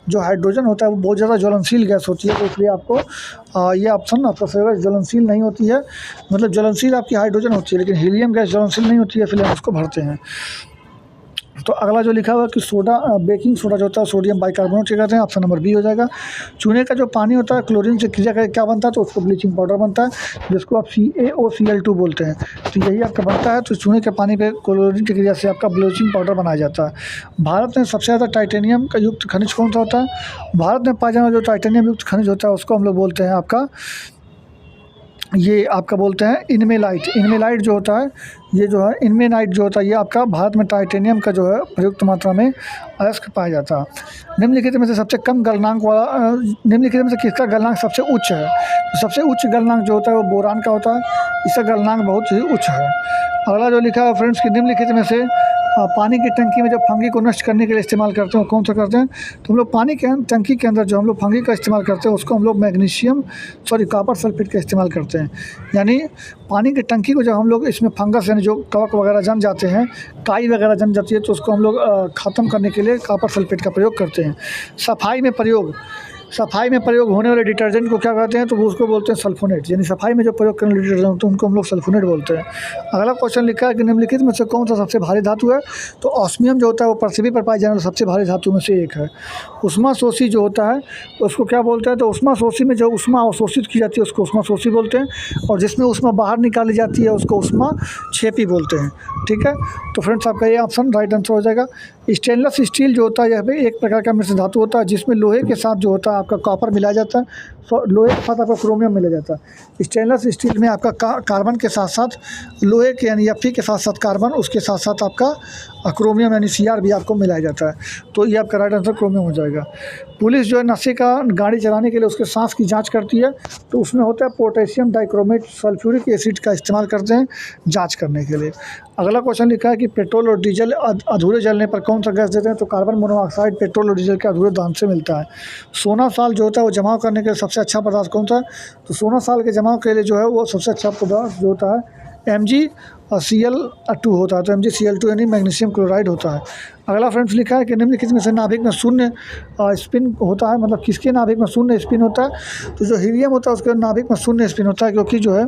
जो हाइड्रोजन होता है वो बहुत ज़्यादा ज्वलनशील गैस होती है, तो इसलिए आपको ये ऑप्शन आपका सही है। ज्वलनशील नहीं होती है, मतलब ज्वलनशील आपकी हाइड्रोजन होती है, लेकिन हीलियम गैस ज्वलनशील नहीं होती है, इसलिए हम उसको भरते हैं। तो अगला जो लिखा हुआ है कि सोडा, बेकिंग सोडा जो होता है सोडियम बाइकार्बोनेट कहते हैं, ऑप्शन नंबर बी हो जाएगा। चूने का जो पानी होता है क्लोरीन से क्रिया करके क्या बनता है, तो उसको ब्लीचिंग पाउडर बनता है, जिसको आप CaOCl2 बोलते हैं। तो यही आपका बनता है। तो चूने के पानी पे क्लोरीन की क्रिया से आपका ब्लीचिंग पाउडर बनाया जाता है। भारत में सबसे ज़्यादा टाइटेनियम का युक्त खनिज कौन सा होता है। भारत में पाया जाने वाला जो टाइटेनियम युक्त खनिज होता है उसको हम लोग बोलते हैं आपका, ये आपका बोलते हैं इनमेलाइट। इनमेलाइट जो होता है, ये जो है इनमेनाइट जो होता है, ये आपका भारत में टाइटेनियम का जो है प्रयुक्त मात्रा में अयस्क पाया जाता है। निम्नलिखित में से सबसे कम गलनांक वाला, निम्नलिखित में से किसका गलनांक सबसे उच्च है। तो सबसे उच्च गलनांक जो होता है वो बोरान का होता है, इसका गलनांक बहुत ही उच्च है। अगला जो लिखा है फ्रेंड्स कि निम्नलिखित में से पानी की टंकी में जब फंगी को नष्ट करने के लिए इस्तेमाल करते हैं कौन सा करते हैं। तो हम लोग पानी के टंकी के अंदर जो हम लोग फंगी का इस्तेमाल करते हैं उसको हम लोग कॉपर सल्फेट का इस्तेमाल करते हैं। यानी पानी की टंकी को जब हम लोग इसमें फंगस यानी जो कवक वगैरह जम जाते हैं, काई वगैरह जम जाती है, तो उसको हम लोग ख़त्म करने के लिए कॉपर सल्फेट का प्रयोग करते हैं। सफाई में प्रयोग होने वाले डिटर्जेंट को क्या कहते हैं, तो वो उसको बोलते हैं सल्फोनेट। यानी सफाई में जो प्रयोग करने वाले डिटर्जेंट होते हैं उनको हम लोग सल्फोनेट बोलते हैं। अगला क्वेश्चन लिखा है कि निम्नलिखित में से कौन सा सबसे भारी धातु है। तो ऑस्मियम जो होता है वो पृथ्वी पर पाए जाने वाले सबसे भारी धातु में से एक है। उष्मा शोषी जो होता है उसको क्या बोलते हैं, तो उष्मा शोषी में जो उष्मा अवशोषित की जाती है उसको उष्मा शोषी बोलते हैं, और जिसमें उष्मा बाहर निकाली जाती है उसको उष्मा क्षेपी बोलते हैं। ठीक है, तो फ्रेंड्स आपका ये ऑप्शन राइट आंसर हो जाएगा। स्टेनलेस स्टील जो होता है यह भी एक प्रकार का मिश्र धातु होता है, जिसमें लोहे के साथ जो होता है आपका कॉपर मिलाया जाता है, लोहे के साथ आपका क्रोमियम मिलाया जाता है। स्टेनलेस स्टील में आपका कार्बन के साथ साथ लोहे के यानी Fe के साथ साथ कार्बन, उसके साथ साथ आपका क्रोमियम यानी Cr भी आपको मिलाया जाता है। तो ये आपका राइट आंसर क्रोमियम हो जाएगा। पुलिस जो है नशे का गाड़ी चलाने के लिए उसके सांस की जांच करती है, तो उसमें होता है पोटेशियम डाइक्रोमेट सल्फ्यूरिक एसिड का इस्तेमाल करते हैं जांच करने के लिए। अगला क्वेश्चन लिखा है कि पेट्रोल और डीजल अधूरे जलने पर कौन सा गैस देते हैं? तो कार्बन मोनोऑक्साइड पेट्रोल और डीजल के अधूरे दहन से मिलता है। सोना साल जो होता है वो जमाव करने के लिए सबसे अच्छा पदार्थ कौन सा है? तो सोना साल के जमाव के लिए जो है वो सबसे अच्छा पदार्थ जो होता है MgCl2 होता है। तो MgCl2 यानी मैग्नीशियम क्लोराइड होता है। अगला फ्रेंड्स लिखा है कि निम्नलिखित में से नाभिक में शून्य स्पिन होता है, मतलब किसके नाभिक में शून्य स्पिन होता है? तो जो हीलियम होता है उसके नाभिक में शून्य स्पिन होता है, क्योंकि जो है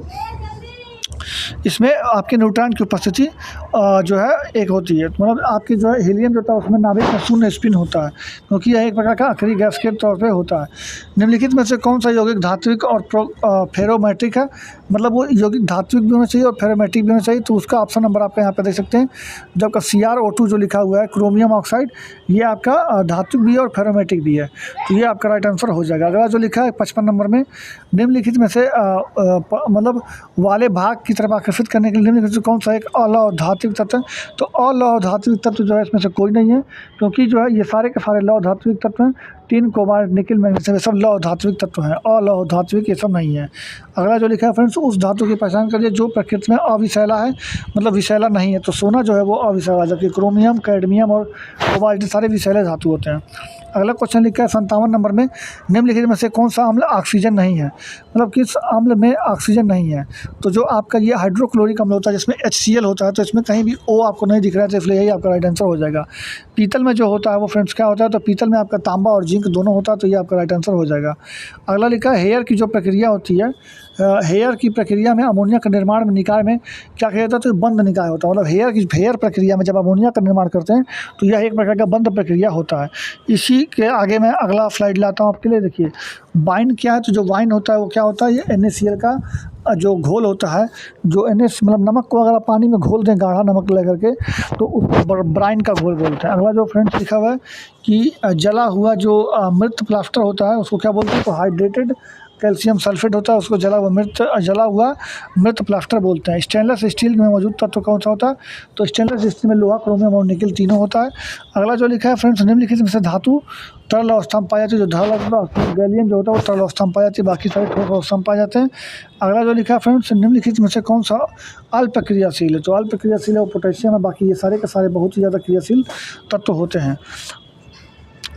इसमें आपके न्यूट्रॉन की उपस्थिति जो है एक होती है। मतलब आपकी जो है हीलियम जो होता है उसमें नाभिक में शून्य स्पिन होता है, क्योंकि यह एक प्रकार का आखिरी गैस के तौर पे होता है। निम्नलिखित में से कौन सा यौगिक धात्विक और फेरोमेट्रिक है? मतलब वो यौगिक धात्विक भी होना चाहिए और फेरोमेट्रिक भी होना चाहिए। तो उसका ऑप्शन नंबर आप यहाँ पे देख सकते हैं, जो आपका CrO2 जो लिखा हुआ है क्रोमियम ऑक्साइड, ये आपका धात्विक भी है और फेरोमेट्रिक भी है। तो ये आपका राइट आंसर हो जाएगा। अगला जो लिखा है 55 नंबर में, निम्नलिखित में से मतलब वाले भाग की तरफ आकर्षित करने के लिए निम्नलिखित से कौन सा एक अलौह धात्विक तत्व है? तो अलौह धात्विक तत्व जो है इसमें से कोई नहीं है, क्योंकि जो है ये सारे के सारे लौह धात्विक तत्व हैं। टिन, कोबाल्ट, निकिल, मैग्नीशियम सब लौह धात्विक तत्व हैं, अलौह धात्विक ये सब नहीं है। अगला जो लिखा है फ्रेंड्स, उस धातु की पहचान करिए जो प्रकृति में अविषैला है, मतलब विषैला नहीं है। तो सोना जो है वो अविषैला, जबकि क्रोमियम, कैडमियम और कोबाल्ट सारे विषैले धातु होते हैं। अगला क्वेश्चन लिखा है 57 नंबर में, निम्नलिखित में से कौन सा अम्ल ऑक्सीजन नहीं है? मतलब किस अम्ल में ऑक्सीजन नहीं है? तो जो आपका ये हाइड्रोक्लोरिक अम्ल होता है जिसमें HCl होता है, तो इसमें कहीं भी O आपको नहीं दिख रहा है, तो इसलिए यही आपका राइट आंसर हो जाएगा। पीतल में जो होता है वो फ्रेंड्स क्या होता है? तो पीतल में आपका तांबा और जिंक दोनों होता है, तो ये आपका राइट आंसर हो जाएगा। अगला लिखा है हेयर की जो प्रक्रिया होती है, हेयर की प्रक्रिया में अमोनिया का निर्माण में निकाय में क्या किया जाता है? तो बंद निकाय होता है। मतलब हेयर प्रक्रिया में जब अमोनिया का निर्माण करते हैं तो यह एक प्रकार का बंद प्रक्रिया होता है। इसी के आगे मैं अगला स्लाइड लाता हूँ आपके लिए। देखिए वाइन क्या है? तो जो वाइन होता है वो क्या होता है? ये NaCl का जो घोल होता है, जो मतलब नमक को अगर आप पानी में घोल दें गाढ़ा नमक लेकर के, तो उसको ब्राइन का घोल बोलते हैं। अगला जो फ्रेंड्स लिखा हुआ है कि जला हुआ जो मृत प्लास्टर होता है उसको क्या बोलते हैं? तो हाइड्रेटेड कैल्शियम सल्फेट होता है, उसको जला हुआ मृत प्लास्टर बोलते हैं। स्टेनलेस स्टील में मौजूद तत्व कौन सा होता है? तो स्टेनलेस स्टील में लोहा, क्रोमियम और निकिल तीनों होता है। अगला जो लिखा है फ्रेंड्स, निम्नलिखित में से धातु तरल अवस्था में पाई जाती है। जो तरल गैलियम जो होता है वो तरल अवस्था में पाई जाती है, बाकी सारे ठोस अवस्था में पाए जाते हैं। अगला जो लिखा है फ्रेंड्स, निम्नलिखित में से कौन सा अल्प क्रियाशील है? तो अल्प क्रियाशील है वो पोटेशियम है, बाकी ये सारे के सारे बहुत ही ज़्यादा क्रियाशील तत्व होते हैं।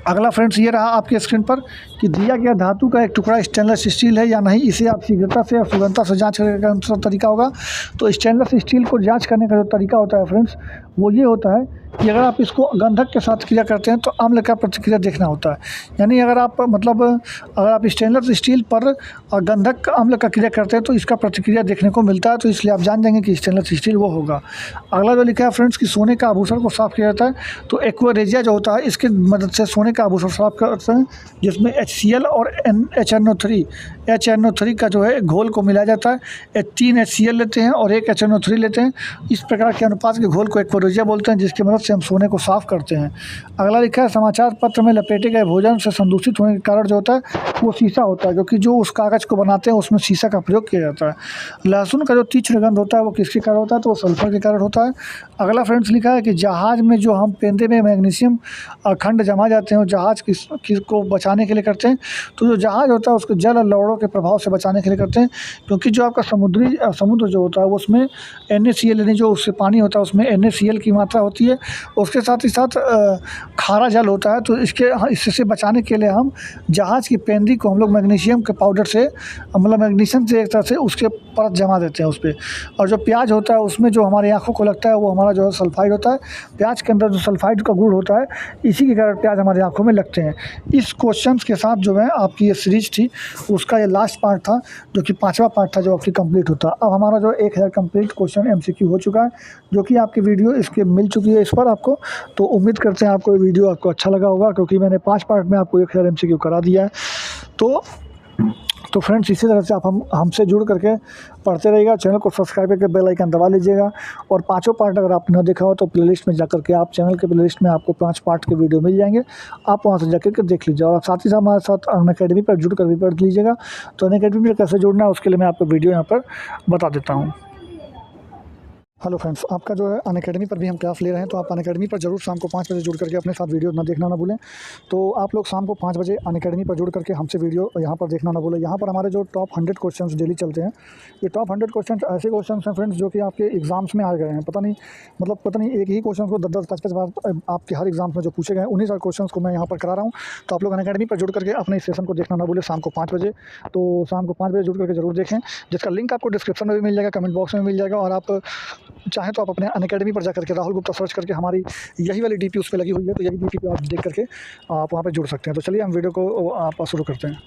अगला फ्रेंड्स ये रहा आपके स्क्रीन पर कि दिया गया धातु का एक टुकड़ा स्टेनलेस स्टील है या नहीं, इसे आप शीघ्रता से और सुगमता से जांच करने का कौन सा तरीका होगा? तो स्टेनलेस स्टील को जांच करने का जो तरीका होता है फ्रेंड्स वो ये होता है कि अगर आप इसको गंधक के साथ क्रिया करते हैं तो अम्ल का प्रतिक्रिया देखना होता है। यानी अगर आप स्टेनलेस स्टील पर गंधक अम्ल का क्रिया करते हैं तो इसका प्रतिक्रिया देखने को मिलता है, तो इसलिए आप जान जाएंगे कि स्टेनलेस स्टील वो होगा। अगला जो लिखा है फ्रेंड्स कि सोने का आभूषण को साफ किया जाता है, तो एक्वा जो होता है इसकी मदद से सोने का आभूषण साफ करते हैं, जिसमें HCl और HNO3 का जो है घोल को मिलाया जाता है। 3 HCl लेते हैं और 1 HNO3 लेते हैं। इस प्रकार के अनुपात के घोल को एक्वा बोलते हैं, जिसकी मदद से हम सोने को साफ करते हैं। अगला लिखा है समाचार पत्र में लपेटे गए भोजन से संदूषित होने के कारण जो होता है वो शीशा होता है, क्योंकि जो उस कागज़ को बनाते हैं उसमें शीशा का प्रयोग किया जाता है। लहसुन का जो तीक्ष्ण गंध होता है वो किसके कारण होता है? तो वो सल्फर के कारण होता है। अगला फ्रेंड्स लिखा है कि जहाज़ में जो हम पेंदे में मैग्नीशियम खंड जमा जाते हैं जहाज़ को बचाने के लिए करते हैं, तो जो जहाज़ होता है उसको जल और लवणों के प्रभाव से बचाने के लिए करते हैं, क्योंकि जो आपका समुद्र जो होता है वो उसमें NaCl यानी जो उससे पानी होता है उसमें NaCl की मात्रा होती है, उसके साथ ही साथ खारा जल होता है। तो इससे बचाने के लिए हम जहाज़ की पेंदी को हम लोग मैग्नीशियम के पाउडर से, मतलब मैग्नीशियम से एक तरह से उसके परत जमा देते हैं उस पर। और जो प्याज होता है उसमें जो हमारी आँखों को लगता है वो हमारा जो है सल्फाइड होता है। प्याज के अंदर जो सल्फाइड का गुण होता है इसी के कारण प्याज हमारी आँखों में लगते हैं। इस क्वेश्चन के साथ जो है आपकी ये सीरीज थी उसका ये लास्ट पार्ट था, जो कि 5वां पार्ट था जो आपकी कंप्लीट होता। अब हमारा जो 1000 कंप्लीट क्वेश्चन MCQ हो चुका है, जो कि आपकी वीडियो इसके मिल चुकी है इस पर आपको। तो उम्मीद करते हैं आपको ये वीडियो आपको अच्छा लगा होगा, क्योंकि मैंने 5 पार्ट में आपको 1000 MCQ करा दिया है। तो तो फ्रेंड्स इसी तरह से आप हमसे जुड़ करके पढ़ते रहिएगा। चैनल को सब्सक्राइब करके बेल आइकन दबा लीजिएगा और पाँचों पार्ट अगर आपने न देखा हो तो प्लेलिस्ट में जाकर के आप चैनल के प्लेलिस्ट में आपको 5 पार्ट के वीडियो मिल जाएंगे, आप वहाँ से जाकर के देख लीजिए। और साथ ही साथ हमारे साथ अनअकैडमी पर जुड़ कर भी पढ़ लीजिएगा। तो अनअकैडमी पर कैसे जुड़ना है उसके लिए मैं आपको वीडियो यहाँ पर बता देता हूँ। हेलो फ्रेंड्स, आपका जो है अनअकैडमी पर भी हम क्लास ले रहे हैं, तो आप अनअकैडमी पर जरूर शाम को 5 बजे जुड़ करके अपने साथ वीडियो ना देखना ना भूलें। तो आप लोग शाम को 5 बजे अनअकैडमी पर जुड़ करके हमसे वीडियो यहाँ पर देखना ना भूलें। यहाँ पर हमारे जो टॉप 100 क्वेश्चंस डेली चलते हैं, ये टॉप 100 क्वेश्चंस ऐसे क्वेश्चंस हैं फ्रेंड्स जो कि आपके एग्जाम्स में आ गए हैं। पता नहीं एक ही क्वेश्चन को 10-10 5-5 बार आपके हर एग्जाम्स में जो पूछे गए हैं, उन्हीं सारे क्वेश्चन को मैं यहाँ पर करा रहा हूँ। तो आप लोग अनअकैडमी पर जुड़ करके अपने इस सेशन को देखना ना भूलें शाम को 5 बजे। तो शाम को 5 बजे जुड़ करके जरूर देखें, जिसका लिंक आपको डिस्क्रिप्शन में भी मिल जाएगा, कमेंट बॉक्स में मिल जाएगा। और आप चाहें तो आप अपने अनअकैडमी पर जाकर के राहुल गुप्ता सर्च करके हमारी यही वाली डीपी उस पर लगी हुई है, तो यही डीपी पे आप देख करके आप वहाँ पे जुड़ सकते हैं। तो चलिए हम वीडियो को आप शुरू करते हैं।